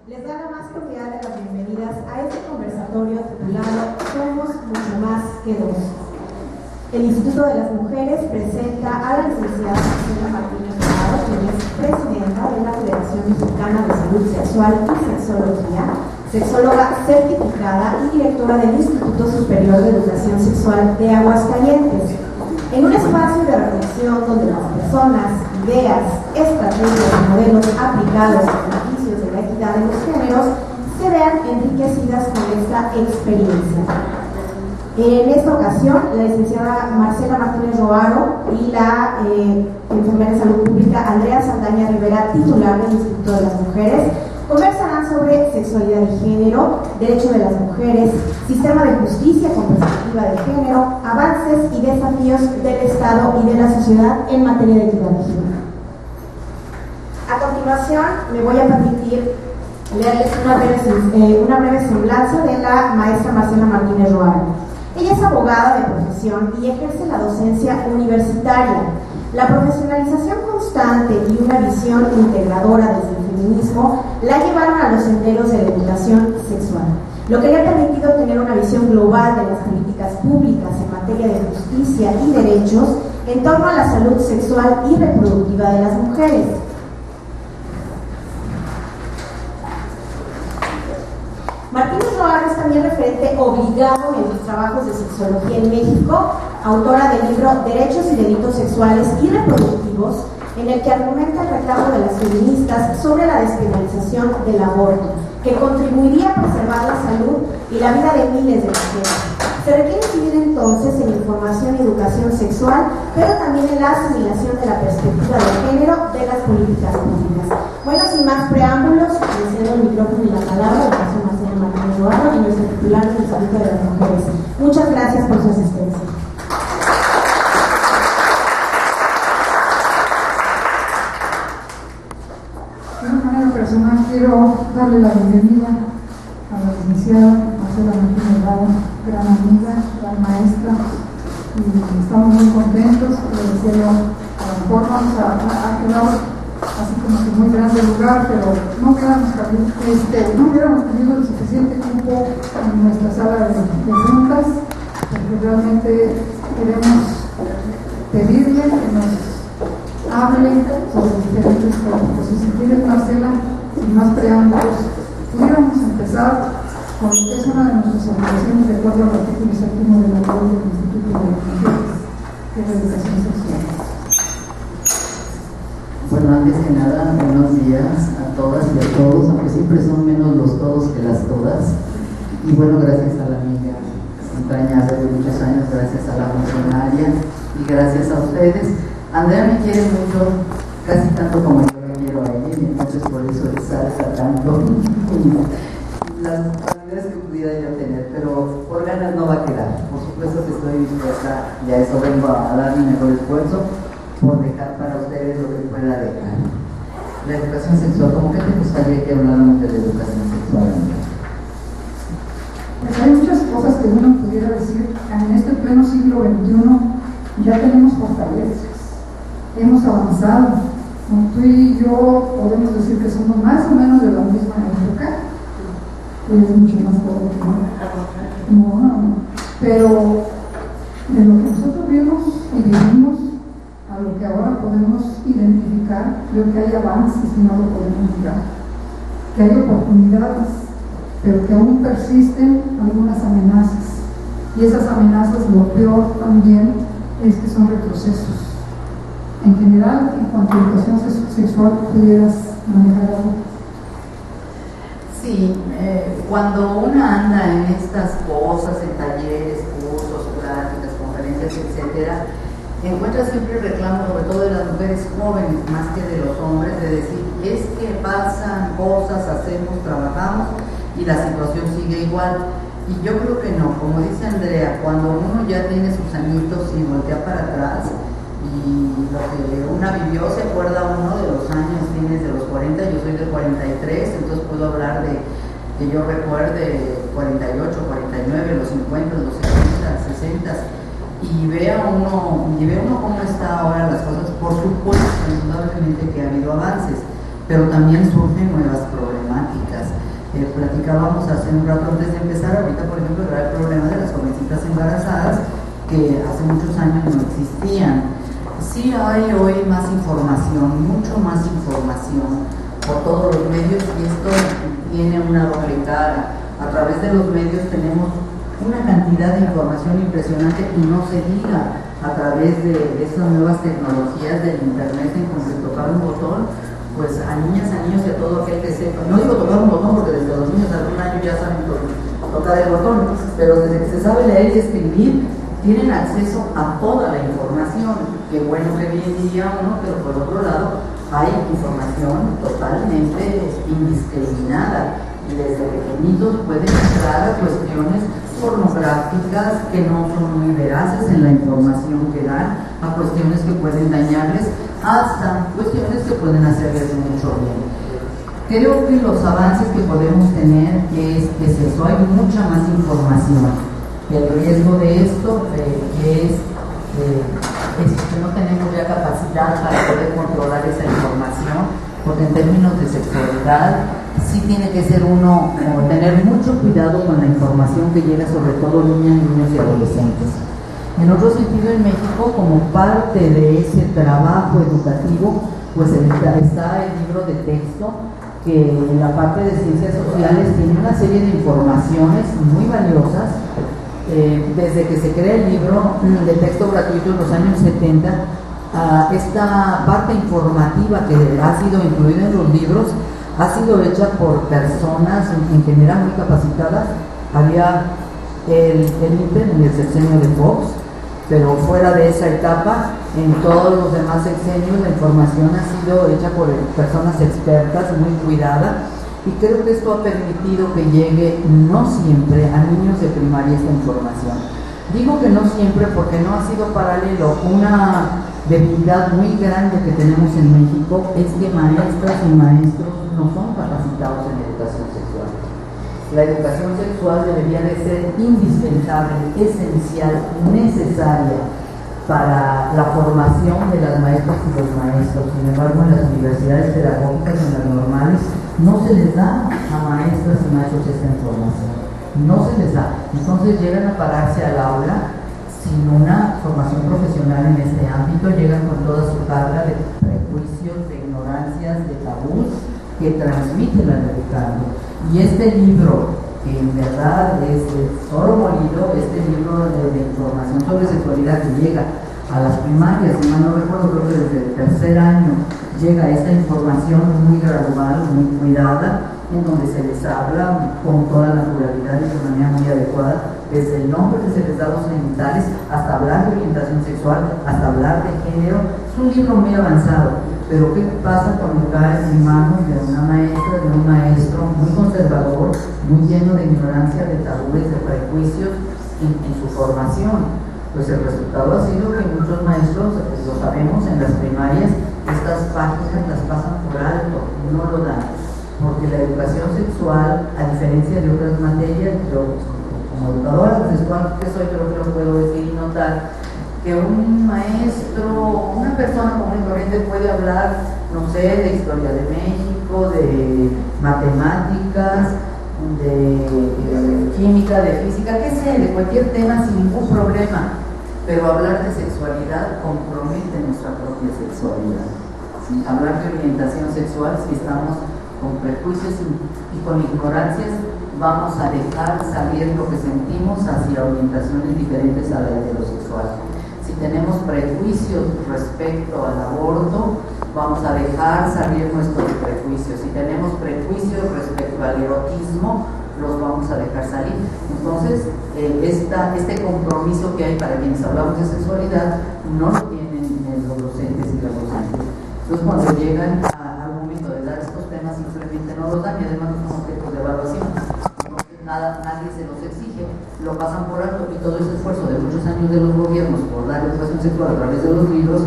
les da la más cordial de las bienvenidas a este conversatorio titulado Somos mucho más que dos. El Instituto de las Mujeres presenta a la licenciada Marcela Martínez Rivera, quien es presidenta de la Federación Mexicana de Salud Sexual y Sexología, sexóloga certificada y directora del Instituto Superior de Educación Sexual de Aguascalientes. En un espacio de reflexión donde las personas, ideas, estrategias y modelos aplicados a beneficios de la equidad de los géneros se vean enriquecidas con esta experiencia. En esta ocasión, la licenciada Marcela Martínez Roaro y la enfermera de salud pública Andrea Saldaña Rivera, titular del Instituto de las Mujeres, conversarán sobre sexualidad y género, derecho de las mujeres, sistema de justicia con perspectiva de género, avances y desafíos del Estado y de la sociedad en materia de equidad de género. A continuación, me voy a permitir leerles una breve semblanza de la maestra Marcela Martínez Roaro. Ella es abogada de profesión y ejerce la docencia universitaria. La profesionalización constante y una visión integradora desde el feminismo la llevaron a los senderos de la educación sexual, lo que le ha permitido tener una visión global de las políticas públicas en materia de justicia y derechos en torno a la salud sexual y reproductiva de las mujeres. Martínez Roaro es también referente obligado en los trabajos de sexología en México, autora del libro Derechos y Delitos Sexuales y Reproductivos, en el que argumenta el reclamo de las feministas sobre la despenalización del aborto, que contribuiría a preservar la salud y la vida de miles de mujeres. Se requiere incidir entonces en información y educación sexual, pero también en la asimilación de la perspectiva de género de las políticas públicas. Bueno, sin más preámbulos, le cedo el micrófono y la palabra a la persona Marcela Martínez Roaro y nuestro titular del Instituto de las Mujeres. Muchas gracias por su asistencia. De una manera personal quiero darle la bienvenida a la licenciada Marcela Martínez Roaro, gran amiga, gran maestra, y estamos muy contentos. Le decía yo, a lo mejor vamos a quedar así como que muy grande el lugar, pero no hubiéramos tenido el suficiente tiempo en nuestra sala de juntas, porque realmente queremos pedirle que nos hable sobre diferentes tópicos. Y si quieres, Marcela, sin más preámbulos, pudiéramos empezar con lo que es una de nuestras obligaciones de acuerdo al artículo 7 de la Ley del Instituto de las Mujeres, que es la educación sexual. Bueno, antes que nada, buenos días a todas y a todos, aunque siempre son menos los todos que las todas. Y bueno, gracias a la amiga entrañable de muchos años, gracias a la funcionaria y gracias a ustedes. Andrea me quiere mucho, casi tanto como yo la quiero a ella, y entonces por eso exalta tanto las cualidades que pudiera yo tener, pero por ganas no va a quedar. Por supuesto que estoy dispuesta, y a eso vengo a dar mi mejor esfuerzo, por dejar para ustedes lo que pueda dejar. La educación sexual, ¿cómo que te gustaría que habláramos de la educación sexual? Pues hay muchas cosas que uno pudiera decir. En este pleno siglo XXI ya tenemos fortalezas, hemos avanzado. Tú y yo podemos decir que somos más o menos de la misma época. Tú eres mucho más joven que yo. No, pero de lo que nosotros vimos y vivimos a lo que ahora podemos identificar, creo que hay avances y no lo podemos negar, que hay oportunidades, pero que aún persisten algunas amenazas, y esas amenazas, lo peor también es que son retrocesos. En general, en cuanto a educación sexual, pudieras manejar algo. Sí, cuando una anda en estas cosas, en talleres, cursos, pláticas, conferencias, etcétera, encuentra siempre reclamos, sobre todo de las mujeres jóvenes, más que de los hombres, de decir, es que pasan cosas, hacemos, trabajamos y la situación sigue igual. Y yo creo que no, como dice Andrea, cuando uno ya tiene sus añitos y voltea para atrás y lo que una vivió, se acuerda uno de los años, tienes de los 40, yo soy de 43, entonces puedo hablar de que yo recuerde 48, 49, los 50, los 60, 60, y vea uno cómo está ahora las cosas. Por supuesto, indudablemente que ha habido avances, pero también surgen nuevas problemáticas. platicábamos hace un rato antes de empezar, ahorita por ejemplo era el problema de las jovencitas embarazadas que hace muchos años no existían. Sí hay hoy más información, mucho más información por todos los medios, y esto tiene una doble cara. A través de los medios tenemos una cantidad de información impresionante, y no se diga a través de estas nuevas tecnologías del internet, en donde tocar un botón, pues a niñas, a niños y a todo aquel que sepa. No digo tocar un botón porque desde los niños de algún año ya saben tocar el botón, pero desde que se sabe leer y escribir tienen acceso a toda la información. Qué bueno que bien diría uno, pero por otro lado hay información totalmente indiscriminada, y desde pequeñitos pueden entrar a cuestiones pornográficas que no son muy veraces en la información que dan, a cuestiones que pueden dañarles, hasta cuestiones que pueden hacerles mucho bien. Creo que los avances que podemos tener es eso, hay mucha más información. El riesgo de esto es que no tenemos ya capacidad para poder controlar esa información, porque en términos de sexualidad sí tiene que ser uno tener mucho cuidado con la información que llega, sobre todo niñas, niños y adolescentes. En otro sentido, en México, como parte de ese trabajo educativo, pues está el libro de texto, que en la parte de ciencias sociales tiene una serie de informaciones muy valiosas. Desde que se crea el libro de texto gratuito en los años 70, esta parte informativa que ha sido incluida en los libros ha sido hecha por personas en general muy capacitadas. Había el INPE en el sexenio de Fox, pero fuera de esa etapa, en todos los demás sexenios la información ha sido hecha por personas expertas, muy cuidada, y creo que esto ha permitido que llegue no siempre a niños de primaria esta información. Digo que no siempre porque no ha sido paralelo. Una debilidad muy grande que tenemos en México es que maestras y maestros no son capacitados en educación sexual. La educación sexual debería de ser indispensable, esencial, necesaria para la formación de las maestras y los maestros. Sin embargo, en las universidades pedagógicas, en las normales, no se les da a maestras y maestros esta información. No se les da. Entonces llegan a pararse al aula sin una formación profesional en este ámbito, llegan con toda su carga de prejuicios, de ignorancias, de tabús que transmite la educando. Y este libro, que en verdad es oro molido, este libro de información sobre sexualidad que llega a las primarias, si mal no recuerdo, creo que desde el tercer año llega esta información muy gradual, muy cuidada, en donde se les habla con toda naturalidad y de manera muy adecuada, desde el nombre que se les da a los genitales, hasta hablar de orientación sexual, hasta hablar de género. Es un libro muy avanzado, pero ¿qué pasa cuando cae en manos de una maestra, de un maestro muy conservador, muy lleno de ignorancia, de tabúes, de prejuicios en su formación? Pues el resultado ha sido que muchos maestros, lo sabemos, en las primarias, estas páginas las pasan por alto, no lo dan, porque la educación sexual, a diferencia de otras materias, yo como educadora sexual que soy, creo que lo puedo decir y notar, que un maestro, una persona común y corriente puede hablar, no sé, de historia de México, de matemáticas, de química, de física, qué sé, de cualquier tema sin ningún problema, pero hablar de sexualidad compromete nuestra propia sexualidad. ¿Sí? Hablar de orientación sexual, si estamos con prejuicios y con ignorancias, vamos a dejar salir lo que sentimos hacia orientaciones diferentes a la heterosexual. Si tenemos prejuicios respecto al aborto, vamos a dejar salir nuestros prejuicios. Si tenemos prejuicios respecto al erotismo, los vamos a dejar salir. Entonces, este compromiso que hay para quienes hablamos de sexualidad, no lo tienen los docentes y las docentes. Entonces, cuando llegan al momento de dar estos temas, simplemente no los dan, y además no son objetos de evaluación. Nadie se los exige, lo pasan por alto, y todo ese esfuerzo de muchos años de los gobiernos por dar educación sexual a través de los libros,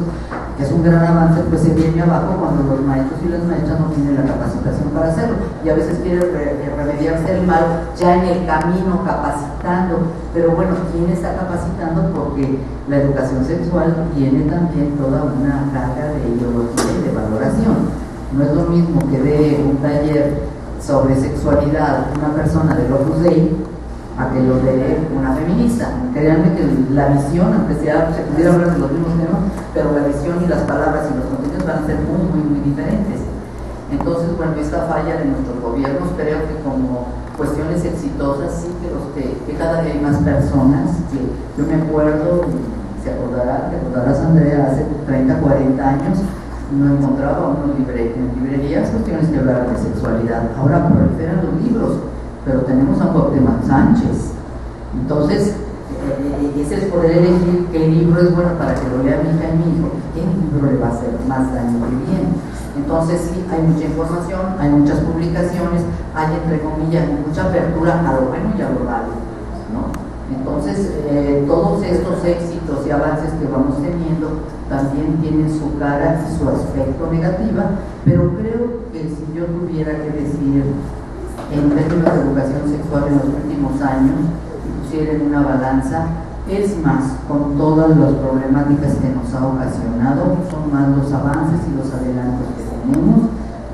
que es un gran avance, pues se viene abajo cuando los maestros y las maestras no tienen la capacitación para hacerlo, y a veces quieren remediarse el mal ya en el camino capacitando, pero bueno, ¿quién está capacitando? Porque la educación sexual tiene también toda una carga de ideología y de valoración. No es lo mismo que dé un taller sobre sexualidad una persona del Opus Dei a que lo dé una feminista. Créanme que la visión, aunque se pudiera hablar de los mismos temas, pero la visión y las palabras y los contenidos van a ser muy diferentes. Entonces, bueno, esta falla de nuestros gobiernos, creo que como cuestiones exitosas, sí, pero que cada día hay más personas. Que yo me acuerdo, te acordarás, Andrea, hace 30, 40 años no encontraba en librerías cuestiones que hablaran de sexualidad. Ahora proliferan los libros, pero tenemos a Cuauhtémoc Sánchez. Entonces, ese es poder elegir qué libro es bueno para que lo lea mi hija y mi hijo, qué libro le va a hacer más daño que bien. Entonces sí, hay mucha información, hay muchas publicaciones, hay entre comillas mucha apertura a lo bueno y a lo malo, ¿no? Entonces todos estos éxitos y avances que vamos teniendo también tienen su cara y su aspecto negativa, pero creo que si yo tuviera que decir en términos de educación sexual en los últimos años, y pusiera en una balanza, es más, con todas las problemáticas que nos ha ocasionado, son más los avances y los adelantos que tenemos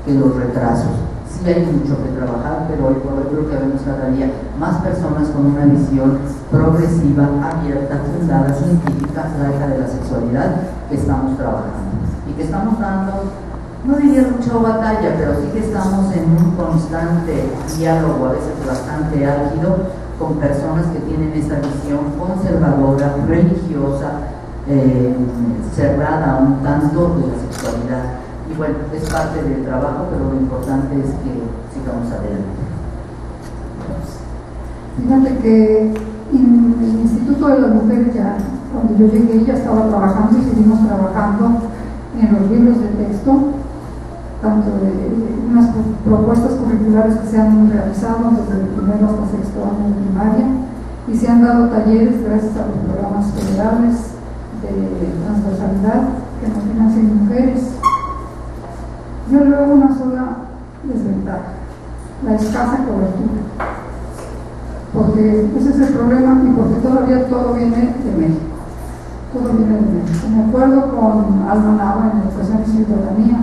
que los retrasos. Sí hay mucho que trabajar, pero hoy por hoy creo que vemos cada día más personas con una visión progresiva, abierta, fundada, científica, acerca de la sexualidad que estamos trabajando y que estamos dando, no diría mucha batalla, pero sí que estamos en un constante diálogo, a veces bastante álgido, con personas que tienen esta visión conservadora, religiosa, cerrada un tanto de la sexualidad. Y bueno, es parte del trabajo, pero lo importante es que sigamos adelante. Fíjate que en el Instituto de las Mujeres, ya cuando yo llegué, ya estaba trabajando y seguimos trabajando en los libros de texto, tanto de unas propuestas curriculares que se han realizado desde el primero hasta sexto año de primaria, y se han dado talleres gracias a los programas federales de transversalidad que nos financian mujeres. Yo le veo una sola desventaja: la escasa cobertura, porque ese es el problema y porque todavía todo viene de México. Todo viene de México. Me acuerdo con Alma Nava en Educación y Ciudadanía,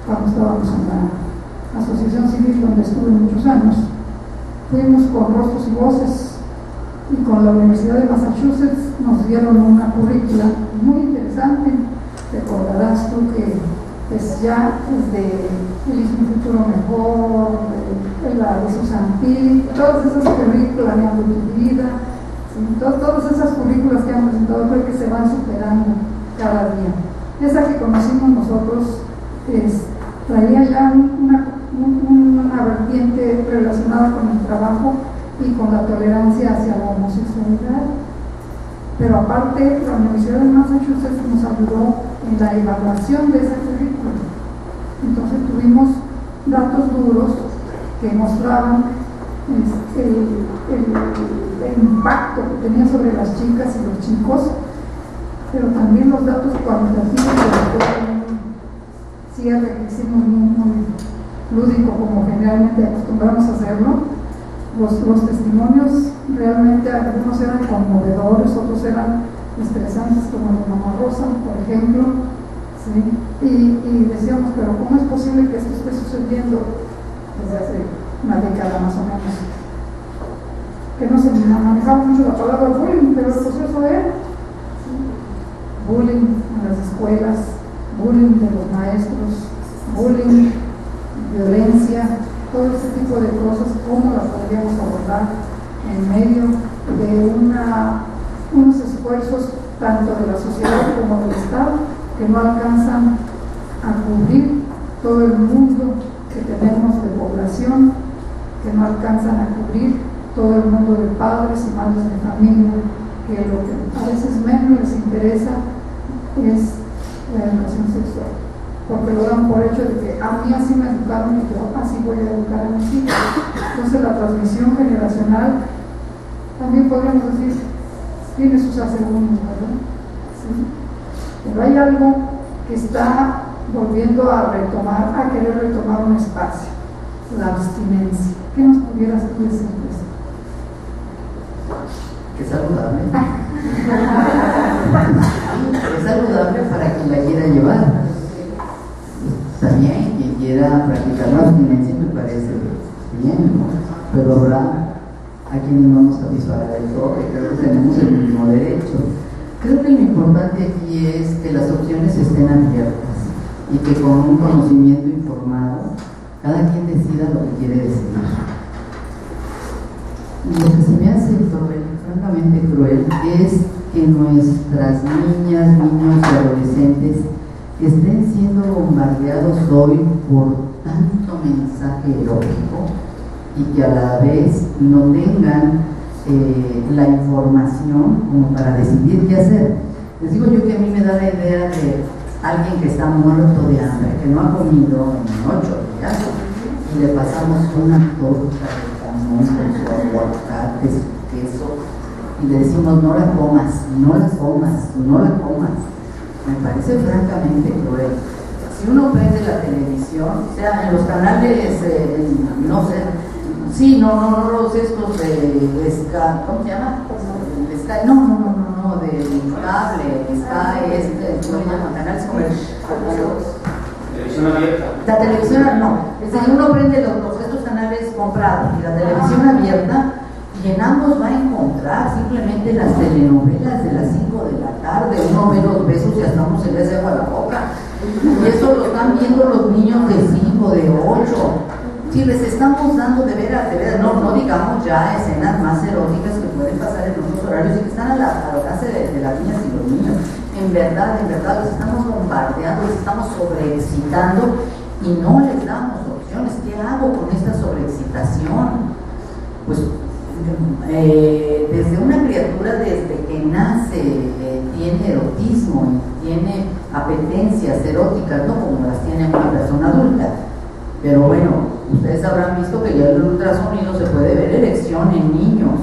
cuando estábamos en la asociación civil donde estuve muchos años. Fuimos con Rostros y Voces, y con la Universidad de Massachusetts nos dieron una currícula muy interesante. Recordarás tú que pues ya desde Elige un futuro mejor, la de Susan P, todas esas películas, Planeando tu vida, ¿sí? Todas esas currículas que han presentado, creo que se van superando cada día. Esa que conocimos nosotros traía ya una vertiente relacionada con el trabajo y con la tolerancia hacia la homosexualidad. Pero aparte, la Universidad de Massachusetts nos ayudó en la evaluación de esa currícula. Entonces tuvimos datos duros que mostraban el impacto que tenía sobre las chicas y los chicos, pero también los datos cualitativos de un cierre que hicimos muy lúdico, como generalmente acostumbramos a hacerlo. Los testimonios realmente, algunos eran conmovedores, otros eran estresantes, como el de Mamá Rosa, por ejemplo, ¿sí? Y decíamos, pero ¿cómo es posible que esto esté sucediendo desde hace una década más o menos? Que no se manejaba mucho la palabra bullying, pero el proceso era bullying en las escuelas, bullying de los maestros, bullying, violencia, todo ese tipo de cosas, cómo las podríamos abordar en medio de unos esfuerzos tanto de la sociedad como del Estado que no alcanzan a cubrir todo el mundo que tenemos de población, que no alcanzan a cubrir todo el mundo de padres y madres de familia, que lo que a veces menos les interesa es la educación sexual, porque lo dan por hecho de que a mí así me educaron y yo así voy a educar a mis hijos. Entonces la transmisión generacional también podríamos decir tiene sus asegúnes, ¿verdad? ¿Sí? Pero hay algo que está volviendo a querer retomar un espacio: la abstinencia. ¿Qué nos pudieras tú decir de eso? Que saludable. Es saludable para quien la quiera llevar. Está bien, quien quiera practicar la abstinencia me parece bien, ¿no? Pero habrá a quienes no nos satisfará del todo, y creo que tenemos el mismo derecho. Creo que lo importante aquí es que las opciones estén abiertas y que con un conocimiento informado cada quien decida lo que quiere decidir. Lo que se me hace francamente cruel es que nuestras niñas, niños y adolescentes estén siendo bombardeados hoy por tanto mensaje erótico y que a la vez no tengan la información como para decidir qué hacer. Les digo yo que a mí me da la idea de alguien que está muerto de hambre, que no ha comido en 8 días, y le pasamos una torta de jamón con su aguacate, su queso, y le decimos no la comas, no la comas, no la comas. Me parece francamente cruel. Si uno prende la televisión, o sea, en los canales, no sé, sí, no, los estos de Sky, ¿cómo se llama? Sky, no, del cable, Sky, ¿cómo se llama? Canales comerciales. Televisión abierta. La televisión, no, es decir, uno prende estos canales comprados y la televisión abierta, y en ambos va a encontrar simplemente las telenovelas de las 5 de la tarde, uno ve los besos y hasta uno se le hace agua a la boca. Y eso lo están viendo los niños de 5, de 8. Si les estamos dando de veras, no digamos ya escenas más eróticas que pueden pasar en otros horarios y que están al alcance de las niñas y los niños. En verdad, los estamos bombardeando, los estamos sobreexcitando y no les damos opciones. ¿Qué hago con esta sobreexcitación? Pues desde una criatura, desde que nace, tiene erotismo y tiene apetencias eróticas, no como las tiene una persona adulta. Pero bueno, ustedes habrán visto que ya el ultrasonido se puede ver erección en niños.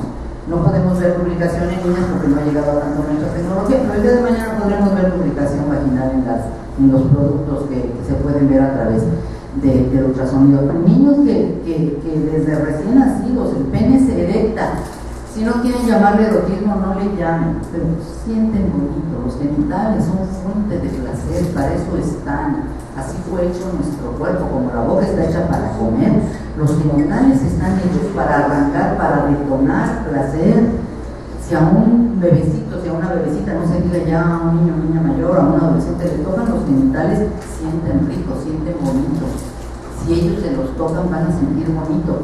No podemos ver lubricación en niñas porque no ha llegado a tanto nuestra tecnología, pero el día de mañana podremos ver lubricación vaginal en los productos que se pueden ver a través del ultrasonido. Niños que desde recién nacidos el pene se erecta. Si no quieren llamarle erotismo, no le llamen, pero sienten bonito. Los genitales son fuente de placer, para eso están. Así fue hecho nuestro cuerpo, como la boca está hecha para comer, los genitales están hechos para arrancar, para detonar placer. Si a un bebecito, si a una bebecita, no se diga ya a un niño, niña mayor, a un adolescente le tocan los genitales, sienten rico, sienten bonito. Si ellos se los tocan, van a sentir bonito.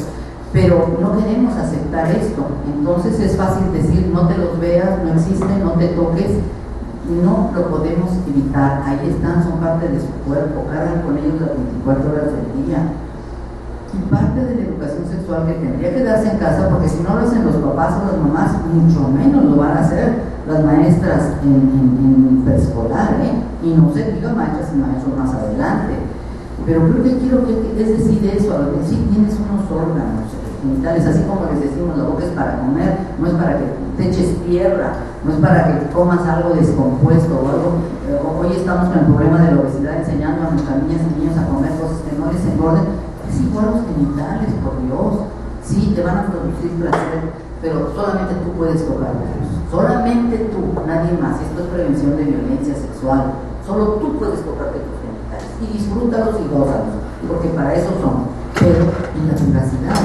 Pero no queremos aceptar esto. Entonces es fácil decir, no te los veas, no existen, no te toques. No lo podemos evitar, ahí están, son parte de su cuerpo, cargan con ellos las 24 horas del día. Y parte de la educación sexual que tendría que darse en casa, porque si no lo hacen los papás o las mamás, mucho menos lo van a hacer las maestras en preescolar, y no se diga maestras y maestros más adelante. Pero creo que quiero que es decir eso, a lo que sí tienes unos órganos genitales, así como les decimos, la boca es para comer, no es para que te eches tierra, no es para que comas algo descompuesto o algo. Hoy estamos con el problema de la obesidad, enseñando a nuestras niñas y niños a comer cosas que no les engorden. Es igual los genitales, por Dios. Sí, te van a producir placer, pero solamente tú puedes tocarlos, solamente tú, nadie más. Esto es prevención de violencia sexual. Solo tú puedes tocarte tus genitales y disfrútalos y gózalos, porque para eso son. Pero en la privacidad,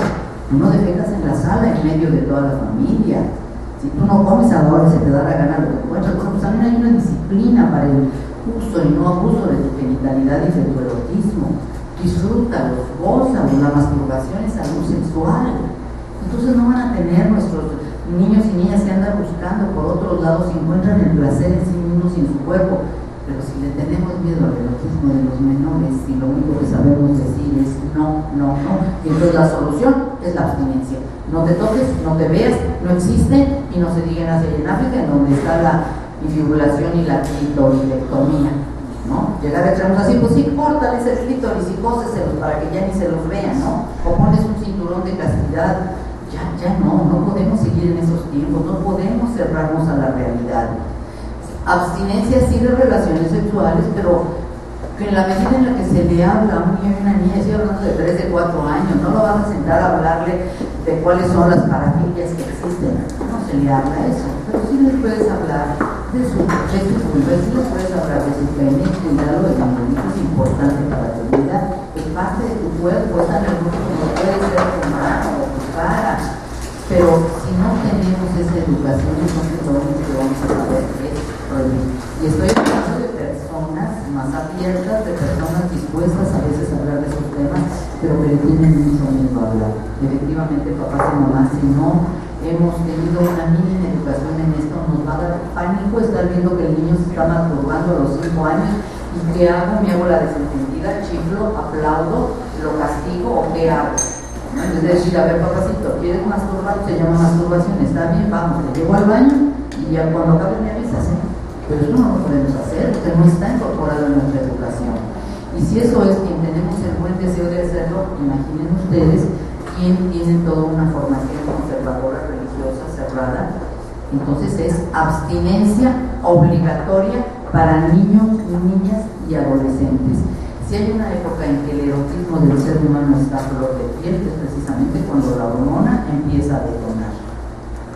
no defecas en la sala en medio de toda la familia. Si tú no comes ahora, se te da la gana lo que encuentras. Bueno, pues también hay una disciplina para el uso y no abuso de tu genitalidad y de tu erotismo. Disfrútalos, gózalos. La masturbación es algo sexual. Entonces no van a tener nuestros niños y niñas que andan buscando por otros lados y encuentran el placer en sí mismos y en su cuerpo. Pero si le tenemos miedo al erotismo de los menores y lo único que sabemos decir es no, y entonces la solución es la abstinencia. No te toques, no te veas, no existe, y no se diga en África, en donde está la infibulación y la clitoridectomía, ¿no? Llegar a extremos así, pues sí, córtales el clítoris y cóseselos para que ya ni se los vean, ¿no? O pones un cinturón de castidad. Ya no podemos seguir en esos tiempos, no podemos cerrarnos a la realidad. Abstinencia sí de relaciones sexuales, pero que en la medida en la que se le habla a un niño y una niña, estoy hablando de 3, de 4 años, no lo vas a sentar a hablarle de cuáles son las parafilias que existen, no se le habla eso, pero sí les puedes hablar de su vulva, sí les puedes hablar de su pene, que ya lo es importante para tu vida, es parte de tu cuerpo, es tan hermoso como puede ser tu mano o tu cara. Pero si no tenemos esa educación, entonces lo único que vamos a saber es prohibir. Y estoy hablando de personas más abiertas, de personas dispuestas a veces a hablar de esos temas, pero que le tienen mucho miedo a hablar. Efectivamente, papás y mamás, si no hemos tenido una mínima educación en esto, nos va a dar pánico estar viendo que el niño se está masturbando a los 5 años. ¿Y qué hago? ¿Me hago la desentendida? ¿Chiflo? ¿Aplaudo? ¿Lo castigo? ¿O qué hago? Es decir, a ver, papacito, ¿quieres masturbar? Se llama masturbación, está bien, vamos, te llevo al baño y ya cuando acabe me avisas, ¿eh? Pero eso no lo podemos hacer, porque no está incorporado en nuestra educación. Y si eso es quien tenemos el buen deseo de hacerlo, imaginen ustedes quien tiene toda una formación conservadora, religiosa, cerrada. Entonces es abstinencia obligatoria para niños, niñas y adolescentes. Si hay una época en que el erotismo del ser humano está a flor de piel, es precisamente cuando la hormona empieza a detonar.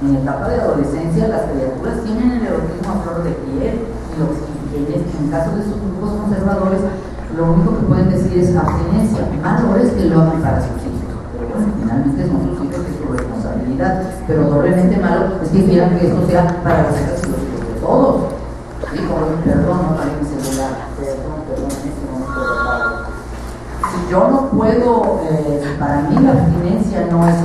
En la etapa de adolescencia, las criaturas tienen el erotismo a flor de piel, y los quienes, en caso de estos grupos conservadores, lo único que pueden decir es abstinencia. Malo es que lo hagan para sus hijos, pero bueno, finalmente son sus hijos y su responsabilidad. Pero doblemente malo es que quieran que esto sea para las hijas y los hijos de todos. Sí, como perdón, no para mi celular, perdón, en este momento de pago. Si yo no puedo, para mí la abstinencia no es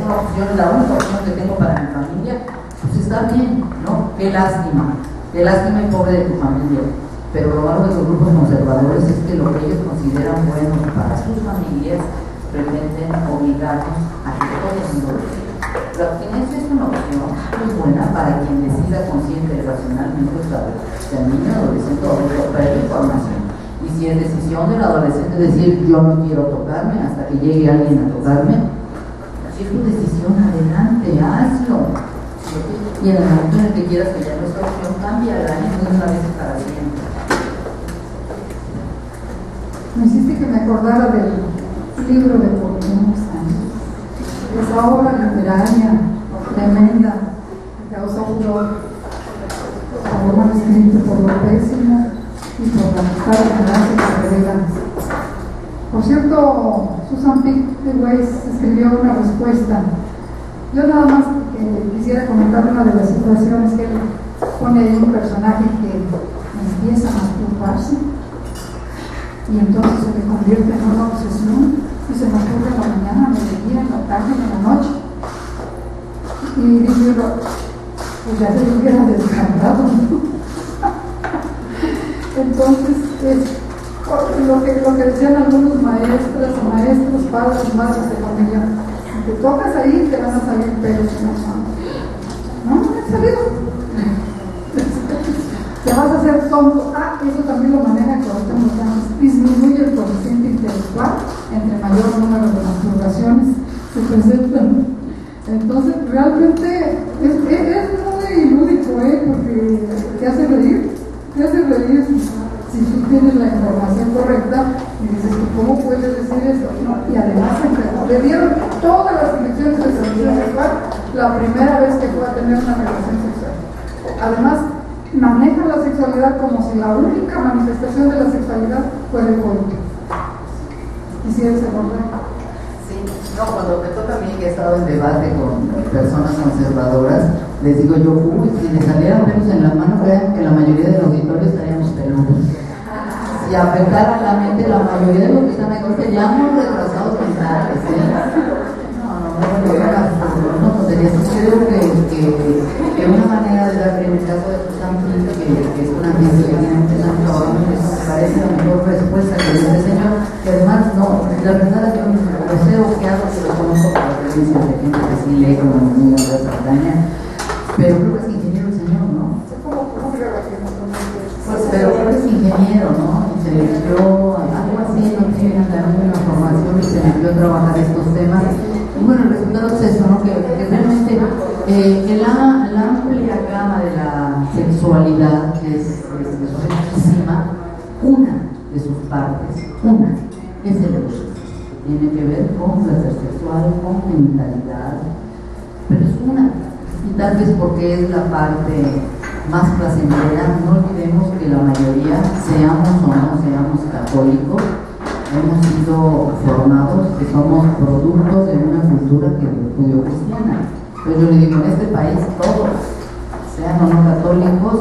una opción, la única opción que tengo para mi familia, pues está bien, ¿no? Qué lástima y pobre de tu familia. Pero lo malo de los grupos conservadores es que lo que ellos consideran bueno para sus familias pretenden obligarnos a que todo el mundo lo siga. La abstinencia es una opción muy buena para quien decida consciente y racionalmente saber si el niño, adolescente o adulto previa información. Y si es decisión del adolescente decir yo no quiero tocarme hasta que llegue alguien a tocarme, si es tu decisión, adelante, hazlo. Y en el momento en el que quieras que ya no es opción, cámbiala y no una vez para siempre. Me hiciste que me acordara del libro de Por qué no están. Esa obra literaria tremenda que causó furor, obra escrita por lo pésimo y por la mitad de la general. Por cierto, Susan Pittaway escribió una respuesta. Yo nada más quisiera comentar una de las situaciones que él pone ahí un personaje que empieza a masturbarse y entonces se le convierte en una obsesión y se masturba en la mañana, en el día, en la tarde, en la noche. Y dice, pues ya se lo hubiera descartado, ¿no? Entonces, es lo que decían algunos maestras, maestros, padres, madres de familia. Si te tocas ahí, te van a salir pelos en las manos. No, no han salido. Te vas a hacer tonto. Eso también lo maneja que ahorita nos llaman. Disminuye el coeficiente intelectual entre mayor número de masturbaciones se presentan. Entonces, realmente es muy lúdico, porque te hace reír. Te hace reír si tú tienes la información correcta y dices, ¿cómo puedes decir eso? No, y además le dieron todas las lecciones de transmisión sexual la primera vez que fue a tener una relación sexual. Además, maneja la sexualidad como si la única manifestación de la sexualidad fuera el coito. ¿Quisieras abordar? Sí, no, cuando me toca a mí que he estado en debate con personas conservadoras, les digo yo, si les salieran pelos en la mano, vean que la mayoría del auditorio estaríamos peludos. Si afectara la mente, la mayoría de los que están aquí seríamos retrasados mentales, No, sería creo que una manera de dar, en el caso de Susan Pitt, que es una pieza que tiene muchos años trabajando, me parece la mejor respuesta que dice el señor, que además, no, la verdad es que lo sé ojeado, que lo conozco por las experiencias de gente que sí lee como muy en la Saldaña, pero creo que es ingeniero el señor, ¿no? Pues, pero creo que es ingeniero, ¿no? Y se metió, algo así, no tiene una formación y se metió a trabajar estos temas. Y bueno, el resultado es eso, ¿no? Que realmente la amplia gama de la sexualidad, que es riquísima, una de sus partes, es el erotismo. Tiene que ver con placer sexual, con genitalidad, pero es una. Y tal vez porque es la parte más placentera, no olvidemos que la mayoría, seamos o no seamos católicos, hemos sido formados, que somos productos de una cultura que judio-cristiana. Entonces yo le digo, en este país todos, sean o no católicos,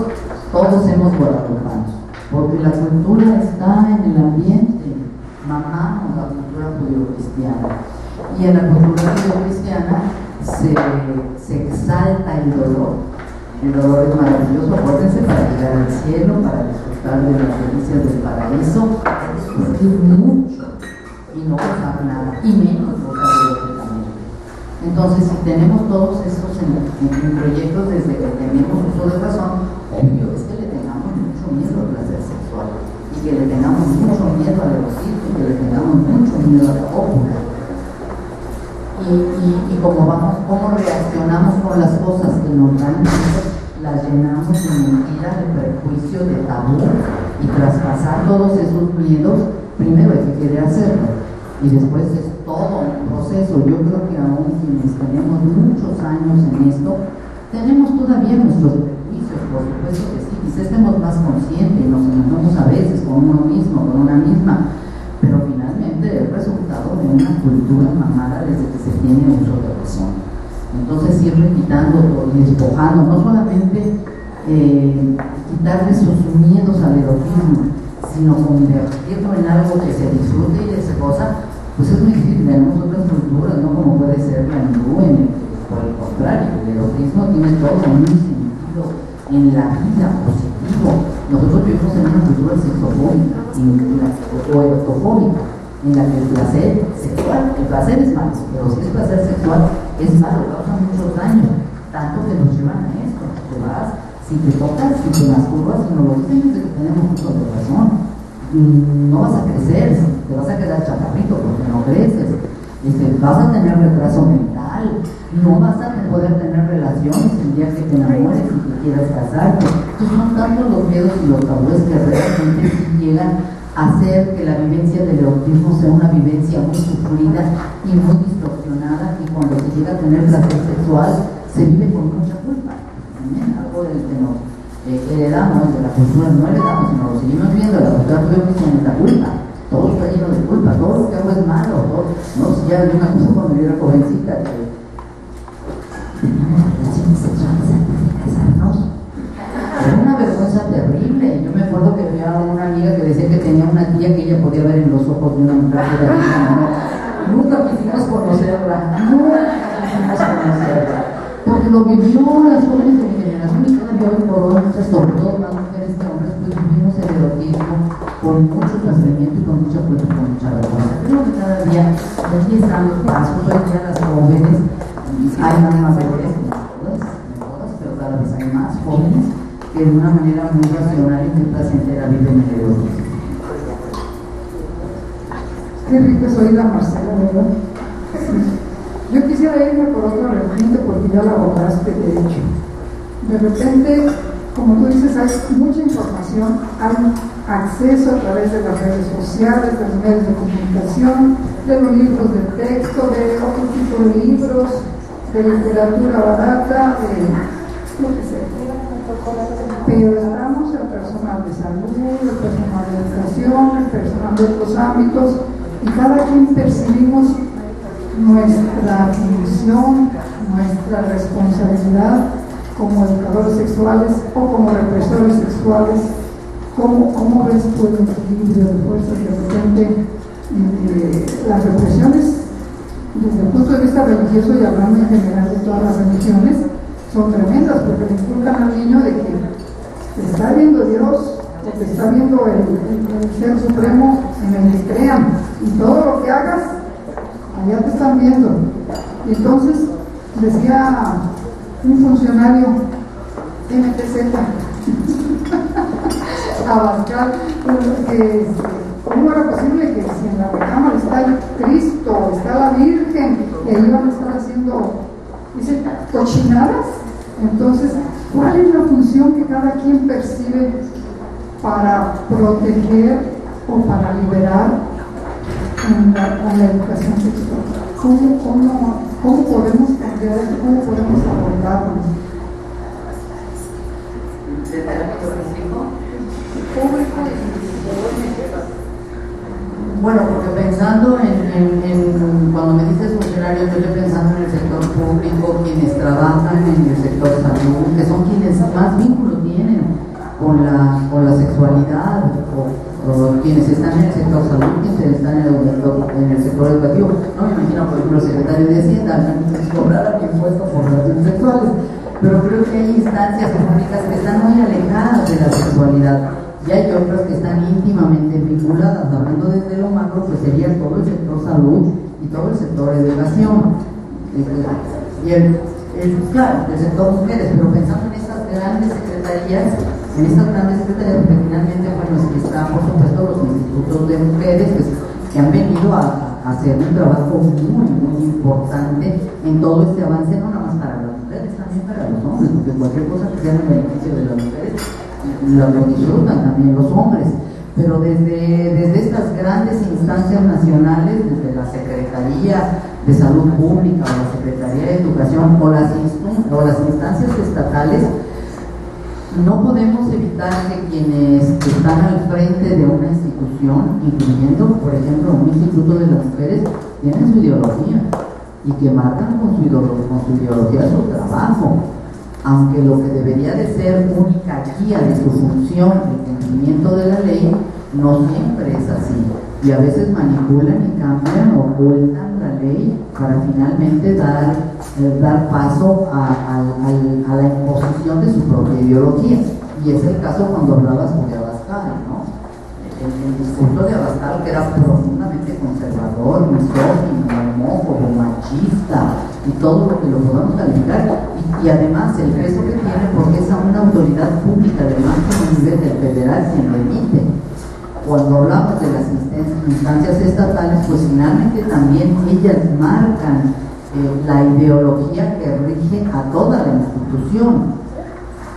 todos hemos guadalupanos, porque la cultura está en el ambiente, mamamos la cultura judio-cristiana. Y en la cultura judio-cristiana se exalta el dolor. El dolor es maravilloso, acuérdense, para llegar al cielo, para disfrutar de las delicias del paraíso, sufrir mucho y no gozar nada, y menos gozar eróticamente. Entonces, si tenemos todos estos en proyectos desde que tenemos uso de razón, obvio es que le tengamos mucho miedo al placer sexual, y que le tengamos mucho miedo al erotismo, y que le tengamos mucho miedo a la cópula. Y cómo reaccionamos con las cosas que normalmente las llenamos de mentira, de prejuicio, de tabú, y traspasar todos esos miedos, primero hay que querer hacerlo, y después es todo un proceso. Yo creo que aún quienes tenemos muchos años en esto, tenemos todavía nuestros prejuicios, por supuesto que sí, quizás estemos más conscientes y nos enojamos a veces con uno mismo, con una misma, pero finalmente es resultado de una cultura mamada desde que se tiene uso de razón. Entonces siempre quitando y despojando, no solamente quitarle sus miedos al erotismo, sino convertirlo en algo que se disfrute y se goza, pues es muy difícil. Tenemos otras culturas, ¿no? Como puede ser la hindú, en el que, por el contrario, el erotismo tiene todo un sentido en la vida positivo. Nosotros vivimos en una cultura sexofóbica o erotofóbica, en la que el placer sexual, el placer es malo, pero si es placer sexual es malo, causa muchos daños, tanto que nos llevan a esto. Te vas, si te tocas, si te masturbas, si no lo dicen desde que tenemos mucho de razón, no vas a crecer, te vas a quedar chaparrito porque no creces, vas a tener retraso mental, no vas a poder tener relaciones el día que te enamores y que quieras casarte. Entonces son tantos los miedos y los tabúes que realmente sí llegan a hacer que la vivencia del erotismo sea una vivencia muy sufrida y muy distorsionada, y cuando se llega a tener placer sexual se vive con mucha culpa. También algo del que nos heredamos de la cultura, no heredamos, sino lo seguimos viendo, la cultura judio-cristiana es la culpa. Todo está lleno de culpa, todo lo que hago es malo. No, si ya yo me acuerdo cuando yo era jovencita que teníamos relaciones sexuales antes de casarnos. Era una vergüenza terrible. Yo me acuerdo que había una amiga que decía que tenía una tía que ella podía ver en los ojos de una mujer que era hija. Nunca quisimos conocerla, porque lo vivió las jóvenes de mi generación, y todavía hoy por hoy, sobre todo las mujeres que hombres, pues vivimos el erotismo con mucho sufrimiento y con mucha culpa y con mucha vergüenza. Creo que cada día aquí están los pasos, hoy día las jóvenes, hay más mayores que todas, pero cada vez hay más jóvenes que de una manera muy racional y muy placentera viven el erotismo. Qué rico es oír a Marcela, ¿verdad? Sí. Yo quisiera irme por otro referente porque ya la abordaste, de hecho. De repente, como tú dices, hay mucha información, hay acceso a través de las redes sociales, de los medios de comunicación, de los libros de texto, de otro tipo de libros, de literatura barata, de lo que sea. Pero estamos el personal de salud, el personal de educación, el personal de otros ámbitos, y cada quien percibimos nuestra función, nuestra responsabilidad como educadores sexuales o como represores sexuales. ¿Cómo ves tú el equilibrio de fuerzas? De repente las represiones desde el punto de vista religioso, y hablando en general de todas las religiones, son tremendas, porque le inculcan al niño de que te está viendo Dios, o te está viendo el Ser Supremo en el que crean, y todo lo que hagas allá te están viendo. Y entonces decía un funcionario MTZ Abascal, que cómo era posible que si en la recámara está el Cristo, está la Virgen, y ahí van a estar haciendo, dice, cochinadas. Entonces, ¿cuál es la función que cada quien percibe para proteger o para liberar en la educación sexual? ¿Cómo podemos cambiar eso? ¿Cómo podemos abordarlo? ¿Desde el ámbito físico? Público y Bueno, porque pensando cuando me dices funcionarios, yo estoy pensando en el sector público, quienes trabajan en el sector salud, que son quienes más vínculo tienen con la sexualidad, o quienes están en el sector salud, quienes están en el sector educativo. No me imagino, por ejemplo, el secretario de Hacienda, que cobrara impuestos por relaciones sexuales, pero creo que hay instancias públicas que están muy alejadas de la sexualidad. Y hay otras que están íntimamente vinculadas. Hablando desde lo macro, pues sería todo el sector salud y todo el sector educación. Y claro, el sector mujeres, pero pensando en estas grandes secretarías, porque finalmente, bueno, están por supuesto los institutos de mujeres que han venido a hacer un trabajo muy, muy importante en todo este avance, no nada más para las mujeres, también para los hombres, porque cualquier cosa que sea en beneficio de las mujeres lo disfrutan también los hombres, pero desde estas grandes instancias nacionales, desde la Secretaría de Salud Pública o la Secretaría de Educación o las instancias estatales, no podemos evitar que quienes están al frente de una institución, incluyendo, por ejemplo, un instituto de las mujeres, tienen su ideología y que marcan con su ideología su trabajo. Aunque lo que debería de ser única guía de su función, el cumplimiento de la ley, no siempre es así. Y a veces manipulan y cambian, ocultan la ley para finalmente dar paso a la imposición de su propia ideología. Y es el caso cuando hablabas de Abascal, ¿no? El discurso de Abascal, que era profundamente conservador, misógino, homófobo, machista, y todo lo que lo podamos calificar, y además el peso que tiene porque es a una autoridad pública del máximo nivel del federal quien lo emite. Cuando hablamos de las instancias estatales, pues finalmente también ellas marcan la ideología que rige a toda la institución.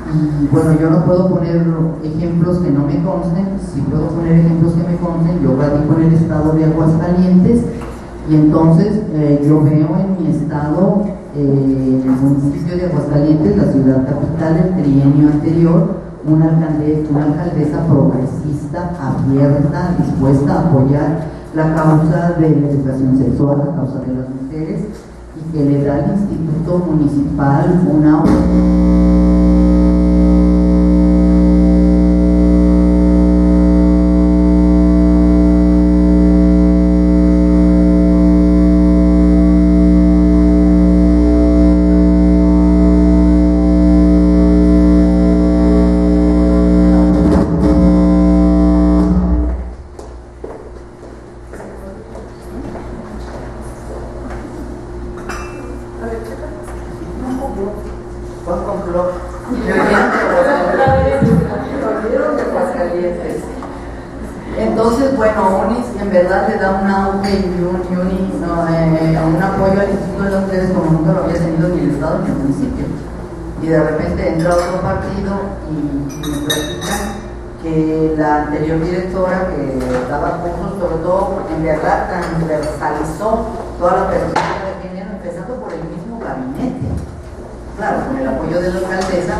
Y bueno, yo no puedo poner ejemplos que no me consten, sí puedo poner ejemplos que me consten. Yo radico en el estado de Aguascalientes, y entonces yo veo en mi estado, en el municipio de Aguascalientes, la ciudad capital, el trienio anterior, una alcaldesa progresista, abierta, dispuesta a apoyar la causa de la educación sexual, la causa de las mujeres, y que le da al Instituto Municipal una Entonces, bueno, UNIS en verdad le da un auge y un apoyo al Instituto de las Mujeres como nunca lo había tenido ni el Estado ni el municipio. Y de repente entra otro partido y me platican que la anterior directora que daba cursos, sobre todo, en verdad transversalizó toda la perspectiva de género, empezando por el mismo gabinete. Claro, con el apoyo de la alcaldesa,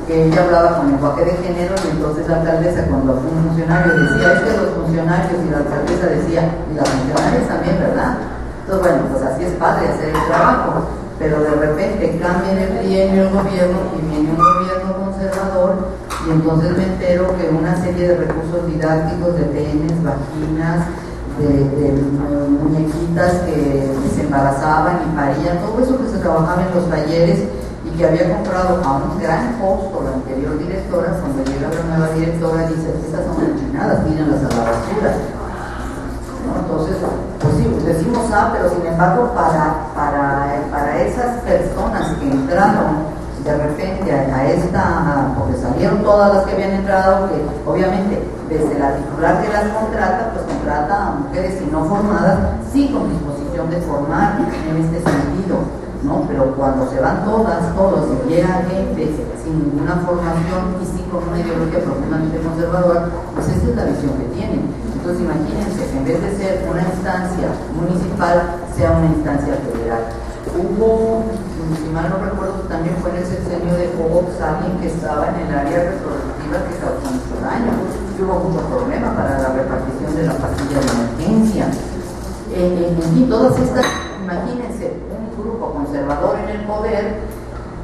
que ella hablaba con lenguaje de género, y entonces la alcaldesa, cuando un funcionario decía, es que los funcionarios, y la alcaldesa decía, y las funcionarias también, ¿verdad? Entonces, bueno, pues así es padre hacer el trabajo, pero de repente cambia en el trienio el gobierno y viene un gobierno conservador, y entonces me entero que una serie de recursos didácticos de penes, vaginas, de muñequitas que se embarazaban y parían, todo eso que se trabajaba en los talleres y que había comprado a un gran costo la anterior directora, cuando llega la nueva directora dice, estas son enchinadas, tírenlas a la basura, ¿no? Entonces, pues sí, decimos pero sin embargo para esas personas que entraron de repente a esta, porque salieron todas las que habían entrado, que obviamente desde la titular que las contrata, pues contrata a mujeres y no formadas, sí con disposición de formar en este sentido, ¿no? Pero cuando se van todos y llega gente sin ninguna formación y sí con una ideología profundamente conservadora, pues esa es la visión que tienen. Entonces imagínense que en vez de ser una instancia municipal, sea una instancia federal. Hubo, si mal no recuerdo, también fue en el sexenio de Fox alguien que estaba en el área reproductiva que causó mucho daño. Hubo mucho problema para la repartición de la pastilla de emergencia. todas estas, imagínense, un grupo conservador en el poder,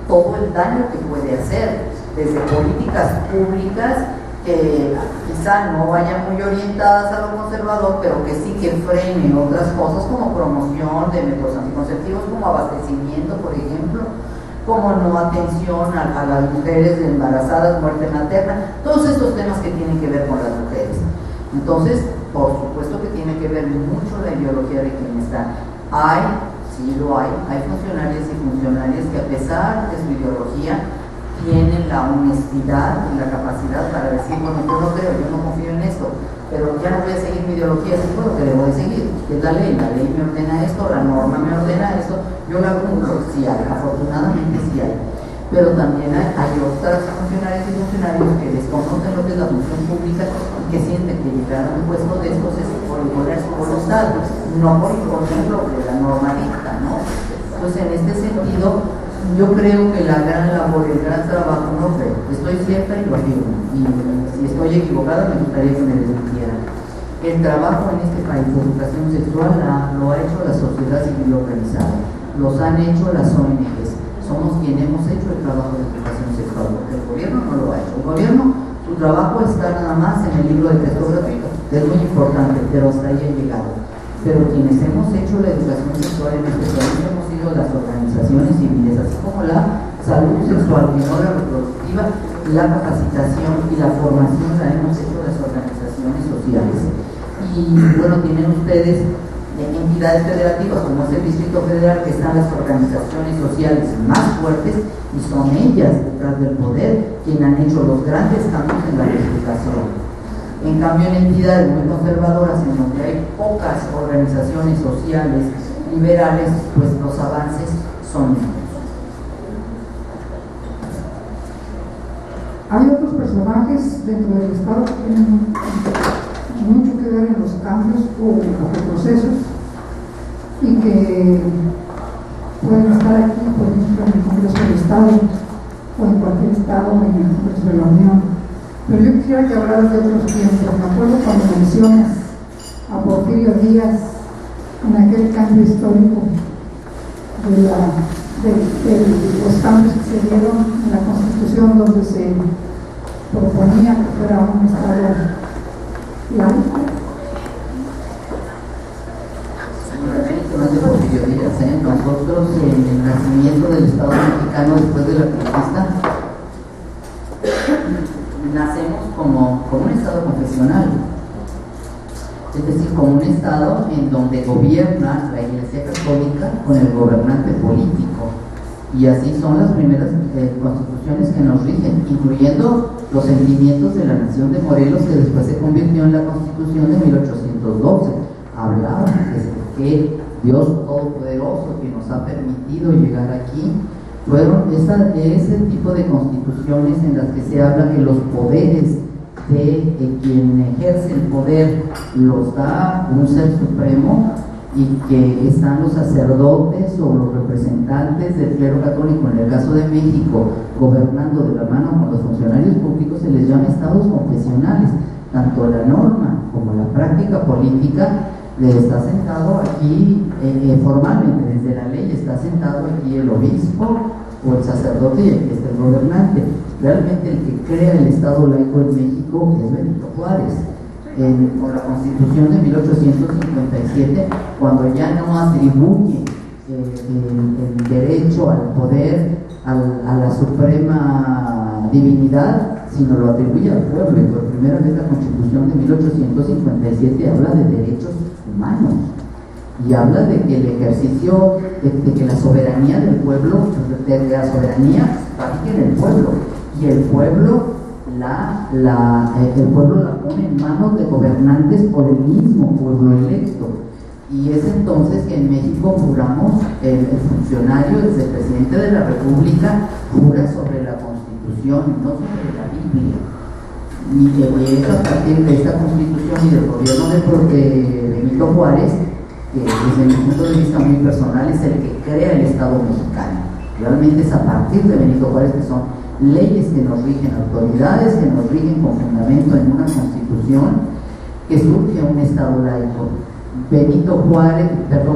todo el daño que puede hacer, desde políticas públicas que quizá no vayan muy orientadas a lo conservador, pero que sí que frenen otras cosas como promoción de métodos anticonceptivos, como abastecimiento, por ejemplo, como no atención a las mujeres embarazadas, muerte materna, todos estos temas que tienen que ver con las mujeres. Entonces, por supuesto que tiene que ver mucho la ideología de quien está. Sí lo hay funcionarios y funcionarias que a pesar de su ideología tienen la honestidad y la capacidad para decir, bueno, yo no creo, yo no confío en esto, pero ya no voy a seguir mi ideología, es lo que debo de seguir, que es la ley me ordena esto, la norma me ordena esto, yo la cumplo, sí hay, afortunadamente sí hay, pero también hay otras funcionarias y funcionarios que desconocen lo que es la función pública y que sienten que llegar a un puesto de estos es por imponer su voluntad, no por imponer lo que la norma dicta, ¿no? Entonces, en este sentido, yo creo que la gran labor, el gran trabajo, no creo, estoy cierta y lo afirmo, y si estoy equivocada me gustaría que me desmintieran. El trabajo en este país de educación sexual lo ha hecho la sociedad civil organizada, los han hecho las ONGs, somos quienes hemos hecho el trabajo de educación sexual, porque el gobierno no lo ha hecho. El gobierno, su trabajo está nada más en el libro de texto gratuito, que es muy importante, pero hasta ahí ha llegado. Pero quienes hemos hecho la educación sexual en este país hemos sido las organizaciones civiles, así como la salud sexual y no la reproductiva, la capacitación y la formación la hemos hecho las organizaciones sociales. Y bueno, tienen ustedes entidades federativas como es el Distrito Federal, que están las organizaciones sociales más fuertes y son ellas detrás del poder quienes han hecho los grandes cambios en la legislación. En cambio, en entidades muy conservadoras, en donde hay pocas organizaciones sociales liberales, pues los avances son menos. Hay otros personajes dentro del Estado que tienen mucho que ver en los cambios o en los retrocesos y que pueden estar aquí, por ejemplo, en el Congreso del Estado o en cualquier estado en el Congreso de la Unión. Pero yo quisiera que hablaras de otros tiempos. Me acuerdo cuando mencionas a Porfirio Díaz en aquel cambio histórico de los cambios que se dieron en la Constitución, donde se proponía que fuera un Estado laico. No es de Porfirio Díaz, nosotros en el nacimiento del Estado mexicano después de la conquista nacemos como un Estado confesional, es decir, como un Estado en donde gobierna la Iglesia Católica con el gobernante político, y así son las primeras constituciones que nos rigen, incluyendo los sentimientos de la Nación de Morelos, que después se convirtió en la Constitución de 1812. Hablaba de que Dios Todopoderoso, que nos ha permitido llegar aquí, fueron ese tipo de constituciones en las que se habla que los poderes de quien ejerce el poder los da un ser supremo, y que están los sacerdotes o los representantes del clero católico, en el caso de México, gobernando de la mano con los funcionarios públicos. Se les llama estados confesionales. Tanto la norma como la práctica política está sentado aquí formalmente, desde la ley está sentado aquí el obispo o el sacerdote y el que es el gobernante. Realmente el que crea el Estado laico en México es Benito Juárez, con la Constitución de 1857, cuando ya no atribuye el derecho al poder a la suprema divinidad, sino lo atribuye al pueblo. Y por primera vez la Constitución de 1857 habla de derechos humanos y habla de que el ejercicio, de que la soberanía del pueblo, de la soberanía radica en el pueblo, y el pueblo el pueblo la pone en manos de gobernantes por el mismo pueblo electo. Y es entonces que en México juramos, el funcionario, el presidente de la República, jura sobre la Constitución, no sobre la Biblia. Y es a partir de esta Constitución y del gobierno de Benito Juárez, que desde mi punto de vista muy personal es el que crea el Estado mexicano. Realmente es a partir de Benito Juárez que son leyes que nos rigen, autoridades que nos rigen con fundamento en una Constitución, que surge un Estado laico.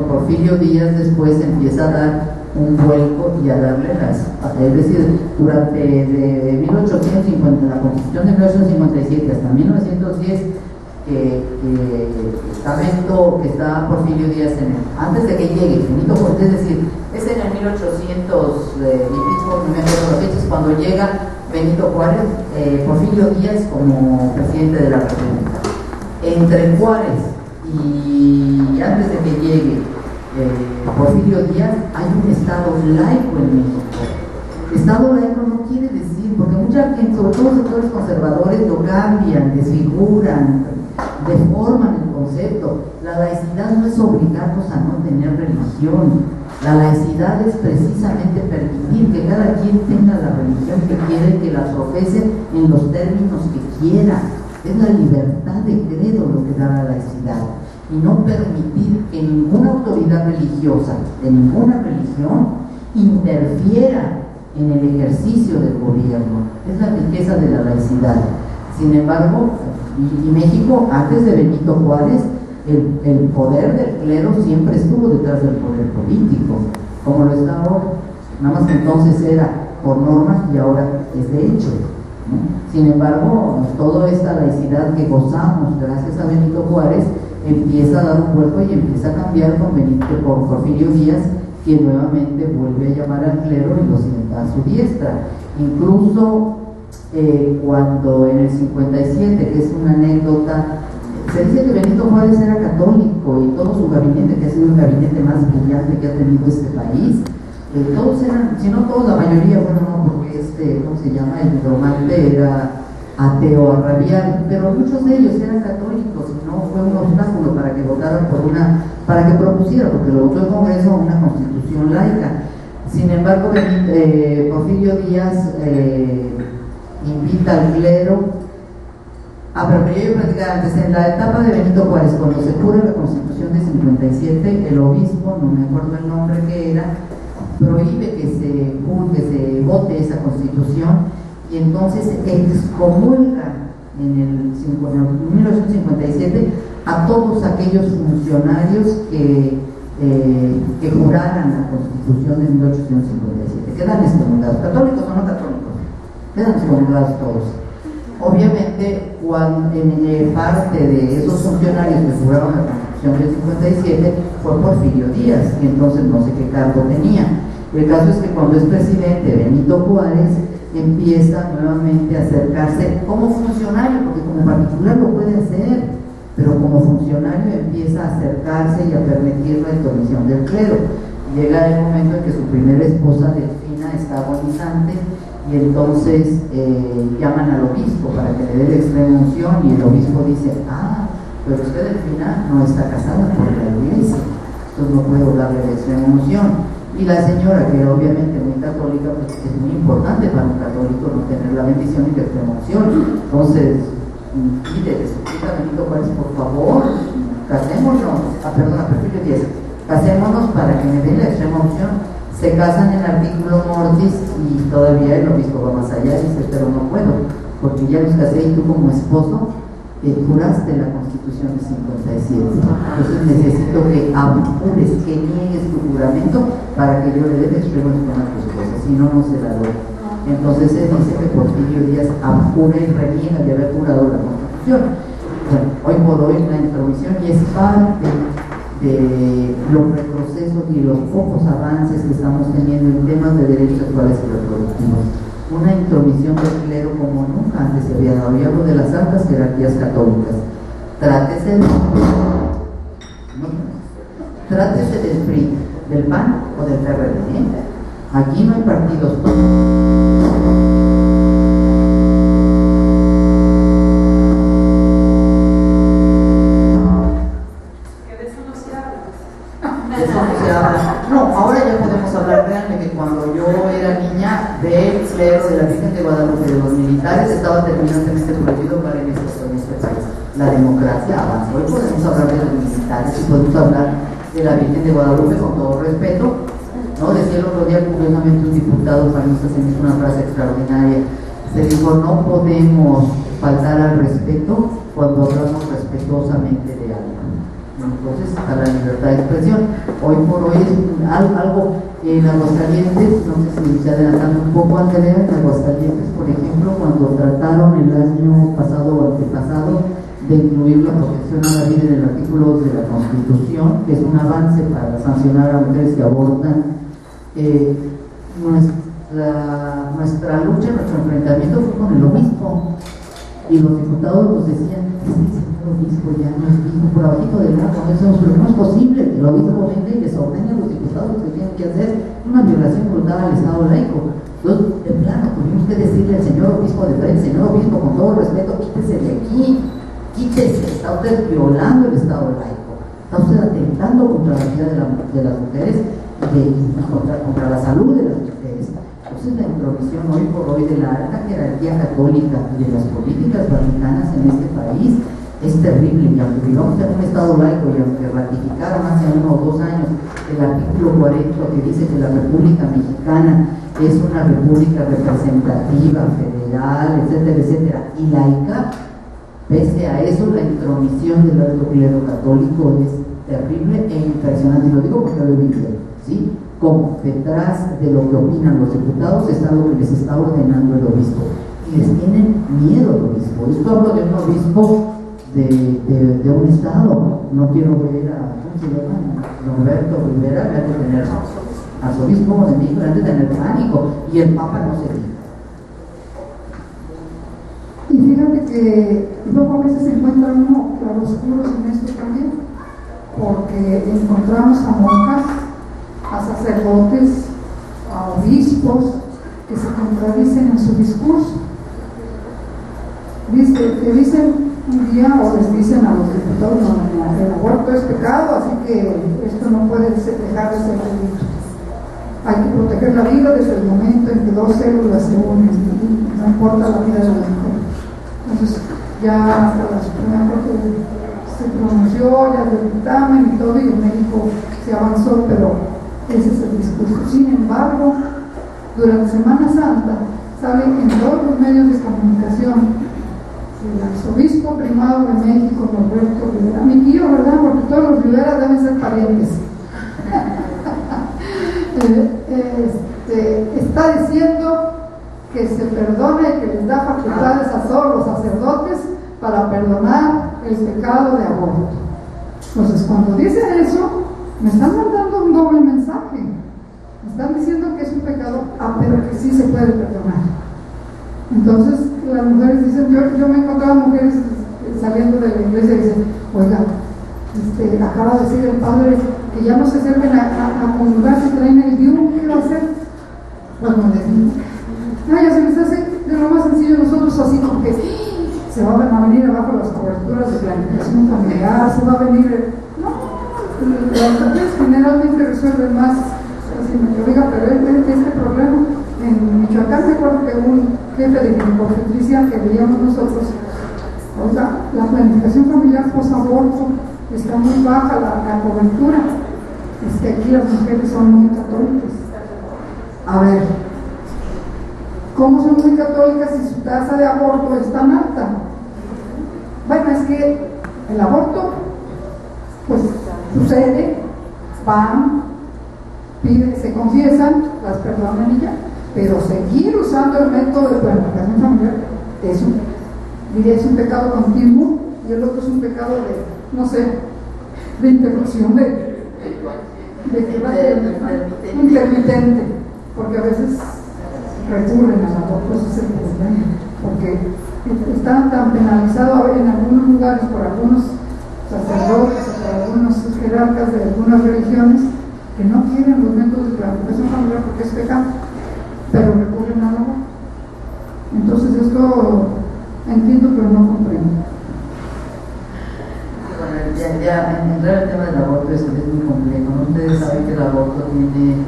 Porfirio Díaz después empieza a dar un vuelco y a darle es decir, durante de 1850, la Constitución de 1857 hasta 1910, que está Porfirio Díaz antes de que llegue Benito Juárez, es decir, es en el 1800 y pico, no me acuerdo las fechas, cuando llega Benito Juárez, Porfirio Díaz como presidente de la República. Entre Juárez y antes de que llegue Porfirio Díaz, hay un Estado laico en México. Estado laico no quiere decir, porque mucha gente, sobre todo sectores conservadores, lo cambian, desfiguran, deforman el concepto. La laicidad no es obligarnos a no tener religión. La laicidad es precisamente permitir que cada quien tenga la religión que quiere, que la profese en los términos que quiera. Es la libertad de credo lo que da la laicidad, y no permitir que ninguna autoridad religiosa de ninguna religión interfiera en el ejercicio del gobierno. Es la riqueza de la laicidad. Sin embargo, y México, antes de Benito Juárez, el poder del clero siempre estuvo detrás del poder político, como lo está ahora, nada más que entonces era por normas y ahora es de hecho, ¿no? Sin embargo, toda esta laicidad que gozamos gracias a Benito Juárez empieza a dar un vuelco y empieza a cambiar con Porfirio Díaz, quien nuevamente vuelve a llamar al clero y lo sienta a su diestra. Incluso cuando en el 57, que es una anécdota, se dice que Benito Juárez era católico y todo su gabinete, que ha sido el gabinete más brillante que ha tenido este país, todos eran, si no todos, la mayoría, bueno, no, porque ¿cómo se llama? El Negromante era ateo a rabiar, pero muchos de ellos eran católicos y no fue un obstáculo para que votaran para que propusieran, porque lo votó el Congreso, una constitución laica. Sin embargo, Porfirio Díaz invita al clero. Pero yo iba a platicar antes, en la etapa de Benito Juárez, cuando se cura la Constitución de 57, el obispo, no me acuerdo el nombre que era, prohíbe que se vote esa Constitución, y entonces excomulgan en 1957 a todos aquellos funcionarios que juraran la Constitución de 1857. Quedan excomulgados, católicos o no católicos, quedan excomulgados todos. Obviamente, parte de esos funcionarios que juraron la Constitución del 57 fue Porfirio Díaz, y entonces no sé qué cargo tenía. El caso es que cuando es presidente Benito Juárez, empieza nuevamente a acercarse como funcionario, porque como particular lo puede hacer, pero como funcionario empieza a acercarse y a permitir la intervención del clero. Llega el momento en que su primera esposa, Delfina, está agonizante, y entonces llaman al obispo para que le dé la extrema unción, y el obispo dice: pero usted Delfina no está casada por la iglesia, entonces no puedo darle la extrema unción. Y la señora, que obviamente muy católica, pues es muy importante para un católico no tener la bendición y la extrema unción. Entonces pide, suplica a Benito Juárez: por favor, casémonos, Porfirio Díaz, casémonos para que me den la extrema unción. Se casan en artículo mortis, y todavía el obispo va más allá y dice: pero no puedo, porque ya los casé y tú como esposo juraste la Constitución de 57. Entonces necesito que apures, que niegues tu juramento para que yo le dé la extrema unción a tu esposa, si no, no se la doy. Entonces se dice que Porfirio Díaz apura y reniega de haber jurado la Constitución. Bueno, hoy por hoy la intromisión, y es parte de los retrocesos y los pocos avances que estamos teniendo en temas de derechos sexuales y reproductivos. Una intromisión del clero como nunca antes se había dado. Y hablo de las altas jerarquías católicas. Trátese del PRI, del PAN o del PRD. Aquí no hay partidos. No, ahora ya podemos hablar. Créanme que cuando yo era niña, del clero, de la Virgen de Guadalupe, de los militares, estaba terminantemente prohibido para en este país. La democracia avanzó. Hoy podemos hablar de los militares y podemos hablar de la Virgen de Guadalupe con todo respeto, ¿no? Decía el otro día curiosamente un diputado panista, se me hizo una frase extraordinaria. Se dijo: no podemos faltar al respeto cuando hablamos respetuosamente de algo. Entonces está la libertad de expresión. Hoy por hoy es algo en Aguascalientes, no sé si se adelantando un poco antes de en Aguascalientes, por ejemplo, cuando trataron el año pasado o antepasado de incluir la protección a la vida en el artículo de la Constitución, que es un avance para sancionar a mujeres que abortan, nuestra lucha, nuestro enfrentamiento fue con el obispo, y los diputados nos decían: es que el señor obispo ya nos dijo por abajito del mar, con eso no es posible que el obispo venga y les ordene a los diputados lo que tienen que hacer, una violación brutal al Estado laico. Entonces, de plano, tuvimos que decirle al señor obispo de frente: señor obispo, con todo respeto, quítese de aquí, quítese, está usted violando el Estado laico, está usted atentando contra la vida de las mujeres y contra la salud de las mujeres. Entonces, la intromisión hoy por hoy de la alta jerarquía católica y de las políticas vaticanas en este país es terrible. Y aunque vivamos en un Estado laico y aunque ratificaron hace 1 o 2 años el artículo 40 que dice que la República Mexicana es una república representativa, federal, etcétera, etcétera, y laica, pese a eso la intromisión del alto clero católico es terrible e impresionante. Y lo digo porque lo he vivido, ¿sí? Como detrás de lo que opinan los diputados está lo que les está ordenando el obispo, y les tienen miedo al obispo. Esto hablo de un obispo de un estado, no quiero ver a, ¿cómo se llama? Roberto Rivera, que ha de tener arzobispo de México, ha de tener pánico, y el Papa no se diga. Y fíjate que luego a veces se encuentra uno claroscuros en esto también, porque encontramos a monjas, a sacerdotes, a obispos que se contradicen en su discurso. Que dicen un día, o les dicen a los diputados: no, el aborto es pecado, así que esto no puede dejar de ser delito. Hay que proteger la vida desde el momento en que 2 células se unen, no importa la vida de la mujer. Entonces, ya hasta la Suprema Corte se pronunció, ya dio dictamen y todo, y en México se avanzó, pero ese es el discurso. Sin embargo, durante Semana Santa sale en todos los medios de comunicación el arzobispo primado de México, Roberto Rivera, mi tío, ¿verdad? Porque todos los Rivera deben ser parientes. Está diciendo que se perdone y que les da facultades a todos los sacerdotes para perdonar el pecado de aborto. Entonces, cuando dice eso, me están mandando un doble mensaje. Me están diciendo que es un pecado, pero que sí se puede perdonar. Entonces, las mujeres dicen, yo me he encontrado mujeres saliendo de la iglesia y dicen: oiga, acaba de decir el padre que ya no se acerquen a comulgar si traen el DIU, ¿qué va a hacer? Bueno, ya se les hace de lo más sencillo. Nosotros así como que se van a venir abajo las coberturas de planificación familiar, se va a venir... No, las mujeres generalmente resuelven más, así me diga, pero este problema en Michoacán, me acuerdo que un jefe de ginecología que veíamos nosotros, o sea, la planificación familiar post-aborto está muy baja, la cobertura. Es que aquí las mujeres son muy católicas. A ver, ¿cómo son muy católicas si su tasa de aborto es tan alta? Bueno, es que el aborto, pues sucede, van, piden, se confiesan, las perdonan y ya. Pero seguir usando el método de planificación familiar es un pecado continuo, y el otro es un pecado de, no sé, de interrupción, de intermitente, porque a veces recurren al aborto. Ese es el problema, porque está tan penalizado en algunos lugares por algunos sacerdotes o por algunos jerarcas de algunas religiones que no quieren los métodos de planificación familiar porque es pecado, pero recurren al aborto. Entonces esto entiendo pero no comprendo. Bueno, ya entrar al tema del aborto es muy complejo, ¿no? Ustedes saben que el aborto tiene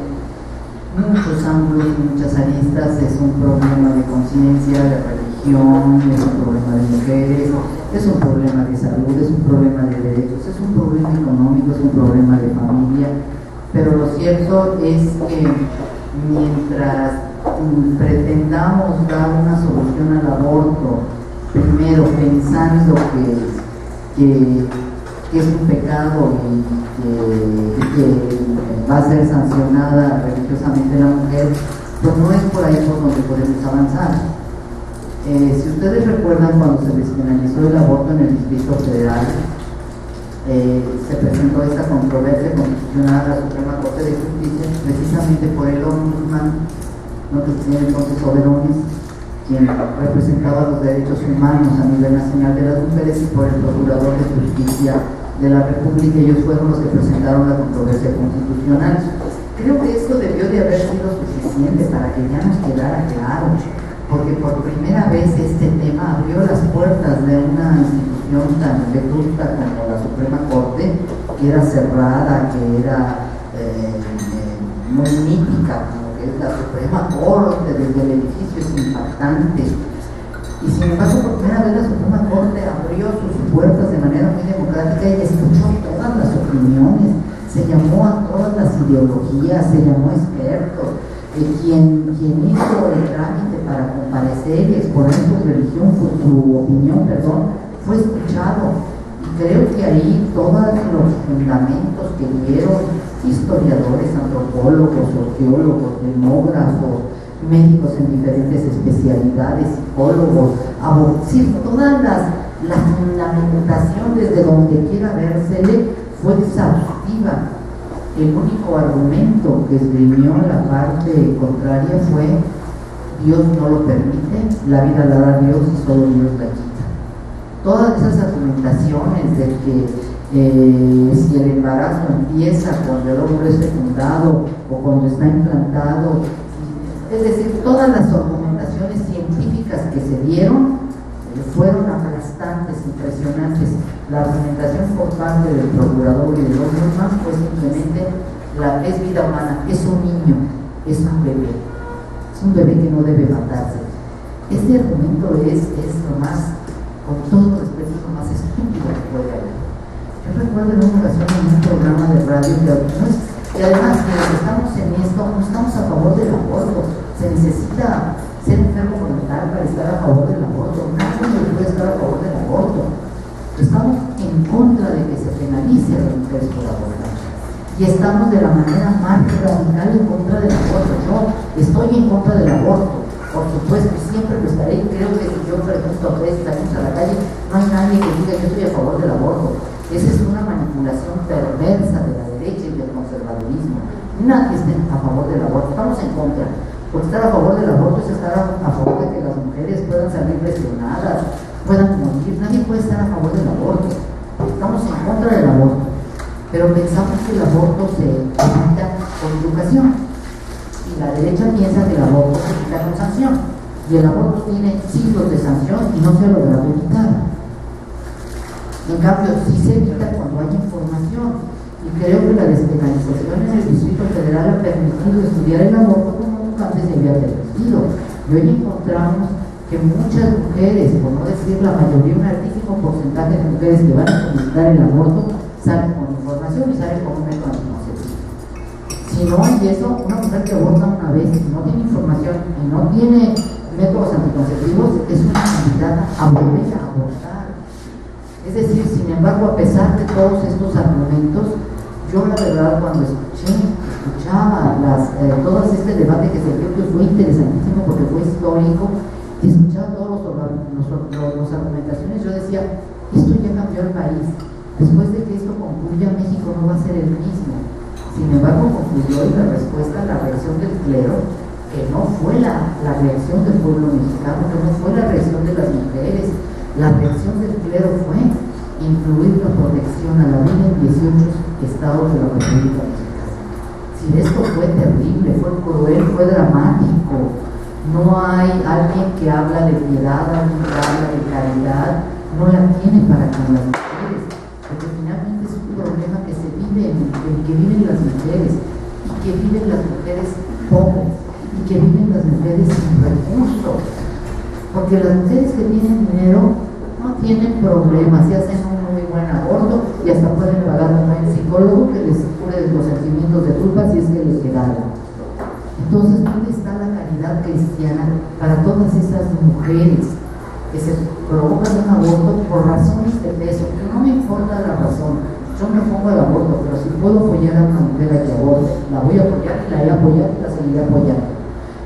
muchos ángulos y muchas aristas. Es un problema de conciencia, de religión, es un problema de mujeres, es un problema de salud, es un problema de derechos, es un problema económico, es un problema de familia. Pero lo cierto es que mientras pretendamos dar una solución al aborto, primero pensando que que es un pecado y que va a ser sancionada religiosamente la mujer, pues no es por ahí por donde podemos avanzar. Si ustedes recuerdan, cuando se despenalizó el aborto en el Distrito Federal, se presentó esta controversia constitucional a la Suprema Corte de Justicia, precisamente por el ombudsman, no que tenía entonces Oberones, quien representaba los derechos humanos a nivel nacional de las mujeres, y por el Procurador de Justicia de la República. Ellos fueron los que presentaron la controversia constitucional. Creo que esto debió de haber sido suficiente para que ya nos quedara claro, porque por primera vez este tema abrió las puertas de una institución tan vetusta como la Suprema Corte, que era cerrada, que era muy mítica, como que es la Suprema Corte. Desde el edificio es impactante, y sin embargo por primera vez la Suprema Corte abrió sus puertas de manera muy democrática y escuchó todas las opiniones, se llamó a todas las ideologías, se llamó a expertos. Quien hizo el trámite para comparecer y exponer su opinión, fue escuchado. Y creo que ahí todos los fundamentos que dieron historiadores, antropólogos, sociólogos, demógrafos, médicos en diferentes especialidades, psicólogos, abogados, sí, todas la fundamentación desde donde quiera vérsele fue exhaustiva. El único argumento que esgrimió la parte contraria fue: Dios no lo permite, la vida la da Dios y solo Dios la quita. Todas esas argumentaciones de que si el embarazo empieza cuando el óvulo es fecundado o cuando está implantado, es decir, todas las argumentaciones científicas que se dieron fueron aplastantes, impresionantes. La argumentación por parte del procurador y de los demás fue simplemente: es vida humana, es un niño, es un bebé que no debe matarse. Este argumento es lo más, con todo respeto, lo más estúpido que puede haber. Yo recuerdo en una ocasión en un programa de radio que además que estamos en esto, no estamos a favor del aborto. Se necesita ser enfermo mental para estar a favor del aborto. Nadie puede estar a favor del aborto. Estamos en contra de que se penalice a las mujeres por abortar. Y estamos de la manera más radical en contra del aborto. Yo estoy en contra del aborto, por supuesto, y siempre lo estaré. Creo que si yo pregunto a ustedes, salimos a la calle, no hay nadie que diga yo estoy a favor del aborto. Esa es una manipulación perversa de la derecha y del conservadurismo. Nadie está a favor del aborto, estamos en contra. Porque estar a favor del aborto es estar a favor de que las mujeres puedan salir lesionadas, puedan morir. Nadie puede estar a favor del aborto. Estamos en contra del aborto, pero pensamos que el aborto se evita con educación, y la derecha piensa que el aborto se evita con sanción, y el aborto tiene siglos de sanción y no se ha logrado evitar. En cambio, sí se evita cuando hay información, y creo que la despenalización en el Distrito Federal ha permitido estudiar el aborto como nunca antes se había permitido. Y hoy encontramos que muchas mujeres, por no decir la mayoría, un altísimo porcentaje de mujeres que van a solicitar el aborto salen con información y salen con un método anticonceptivo. Si no hay eso, una mujer que aborta una vez y no tiene información y no tiene métodos anticonceptivos, es una candidata a volver a abortar. Es decir, sin embargo, a pesar de todos estos argumentos, yo la verdad cuando escuchaba todo este debate que se dio, que fue interesantísimo porque fue histórico, y escuchaba todas las argumentaciones, yo decía: esto ya cambió el país. Después de que esto concluya, México no va a ser el mismo. Sin embargo, concluyó, y la respuesta, la reacción del clero, que no fue la reacción del pueblo mexicano, que no fue la reacción de las mujeres. La reacción del clero fue incluir la protección a la vida en 18 estados de la República Mexicana. Si esto fue terrible, fue cruel, fue dramático. No hay alguien que habla de piedad, alguien que habla de caridad, no la tiene para con las mujeres, porque finalmente es un problema que se vive, que viven las mujeres, y que viven las mujeres pobres, y que viven las mujeres sin recursos. Porque las mujeres que tienen dinero no tienen problemas, se hacen un muy buen aborto y hasta pueden pagar un buen psicólogo que les cure los sentimientos de culpa si es que les quedaron. Entonces, ¿dónde está la caridad cristiana para todas esas mujeres que se provocan un aborto por razones de peso? no me importa la razón, yo me pongo al aborto, pero si puedo apoyar a una mujer a que aborte, la voy a apoyar y la he apoyado y la seguiré apoyando.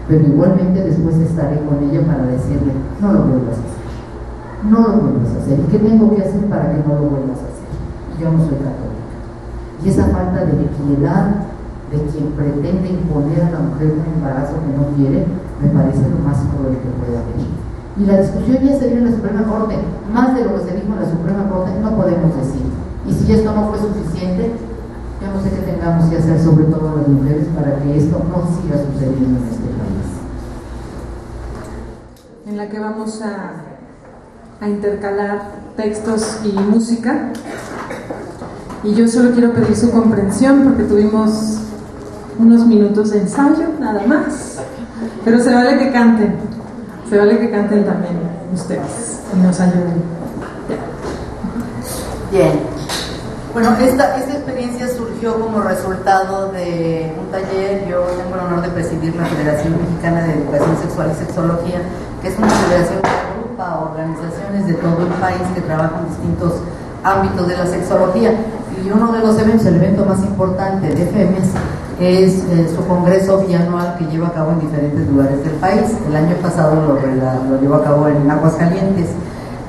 Pero igualmente después estaré con ella para decirle, no lo vuelvas a hacer, no lo vuelvas a hacer. ¿Y qué tengo que hacer para que no lo vuelvas a hacer? Yo no soy católica. Y esa falta de piedad de quien pretende imponer a la mujer un embarazo que no quiere, me parece lo más cruel que puede haber. Y la discusión ya sería en la Suprema Corte, más de lo que se dijo en la Suprema Corte no podemos decir. Y si esto no fue suficiente, yo no sé qué tengamos que hacer, sobre todo las mujeres, para que esto no siga sucediendo en este país. En la que vamos a intercalar textos y música. Y yo solo quiero pedir su comprensión porque tuvimos unos minutos de ensayo, nada más. Pero se vale que canten también ustedes y nos ayuden. Bien. Bueno, esta experiencia surgió como resultado de un taller. Yo tengo el honor de presidir la Federación Mexicana de Educación Sexual y Sexología, que es una federación que agrupa organizaciones de todo el país que trabajan en distintos ámbitos de la sexología. Y uno de los eventos, el evento más importante de FEMES, es su congreso bianual que lleva a cabo en diferentes lugares del país. El año pasado lo llevó a cabo en Aguascalientes.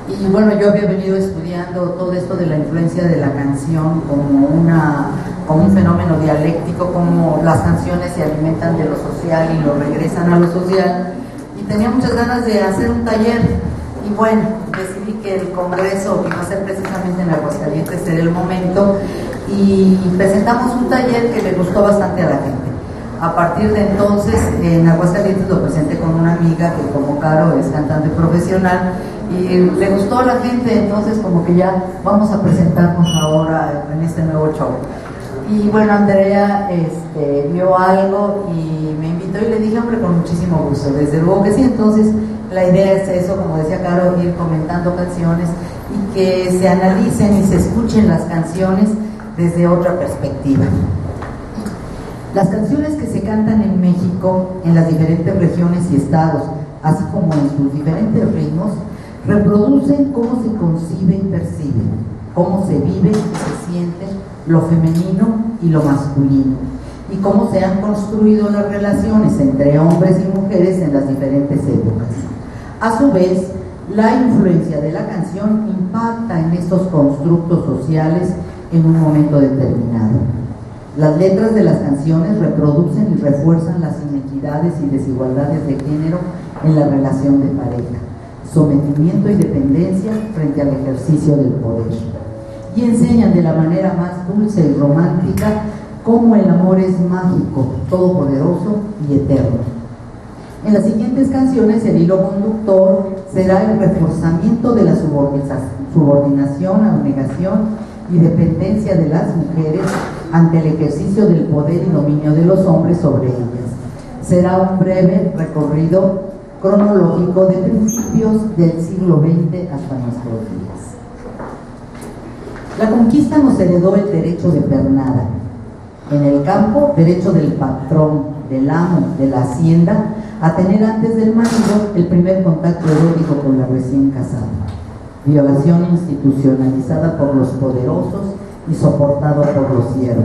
Y bueno, yo había venido estudiando todo esto de la influencia de la canción como un fenómeno dialéctico, como las canciones se alimentan de lo social y lo regresan a lo social. Y tenía muchas ganas de hacer un taller. Y bueno, decidí que el congreso, que iba a ser precisamente en Aguascalientes, era el momento. Y presentamos un taller que le gustó bastante a la gente. A partir de entonces, en Aguascalientes lo presenté con una amiga que, como Caro, es cantante profesional y le gustó a la gente. Entonces, como que ya vamos a presentarnos ahora en este nuevo show. Y bueno, Andrea vio algo y me invitó y le dije, hombre, con muchísimo gusto, desde luego que sí. Entonces, la idea es eso, como decía Caro, ir comentando canciones y que se analicen y se escuchen las canciones desde otra perspectiva. Las canciones que se cantan en México, en las diferentes regiones y estados, así como en sus diferentes ritmos, reproducen cómo se concibe y percibe, cómo se vive y se siente lo femenino y lo masculino, y cómo se han construido las relaciones entre hombres y mujeres en las diferentes épocas. A su vez, la influencia de la canción impacta en estos constructos sociales en un momento determinado. Las letras de las canciones reproducen y refuerzan las inequidades y desigualdades de género en la relación de pareja, sometimiento y dependencia frente al ejercicio del poder, y enseñan de la manera más dulce y romántica cómo el amor es mágico, todopoderoso y eterno. En las siguientes canciones el hilo conductor será el reforzamiento de la subordinación, abnegación y dependencia de las mujeres ante el ejercicio del poder y dominio de los hombres sobre ellas. Será un breve recorrido cronológico de principios del siglo XX hasta nuestros días. La conquista nos heredó el derecho de pernada. En el campo, derecho del patrón, del amo, de la hacienda, a tener antes del marido el primer contacto erótico con la recién casada. Violación institucionalizada por los poderosos y soportado por los siervos.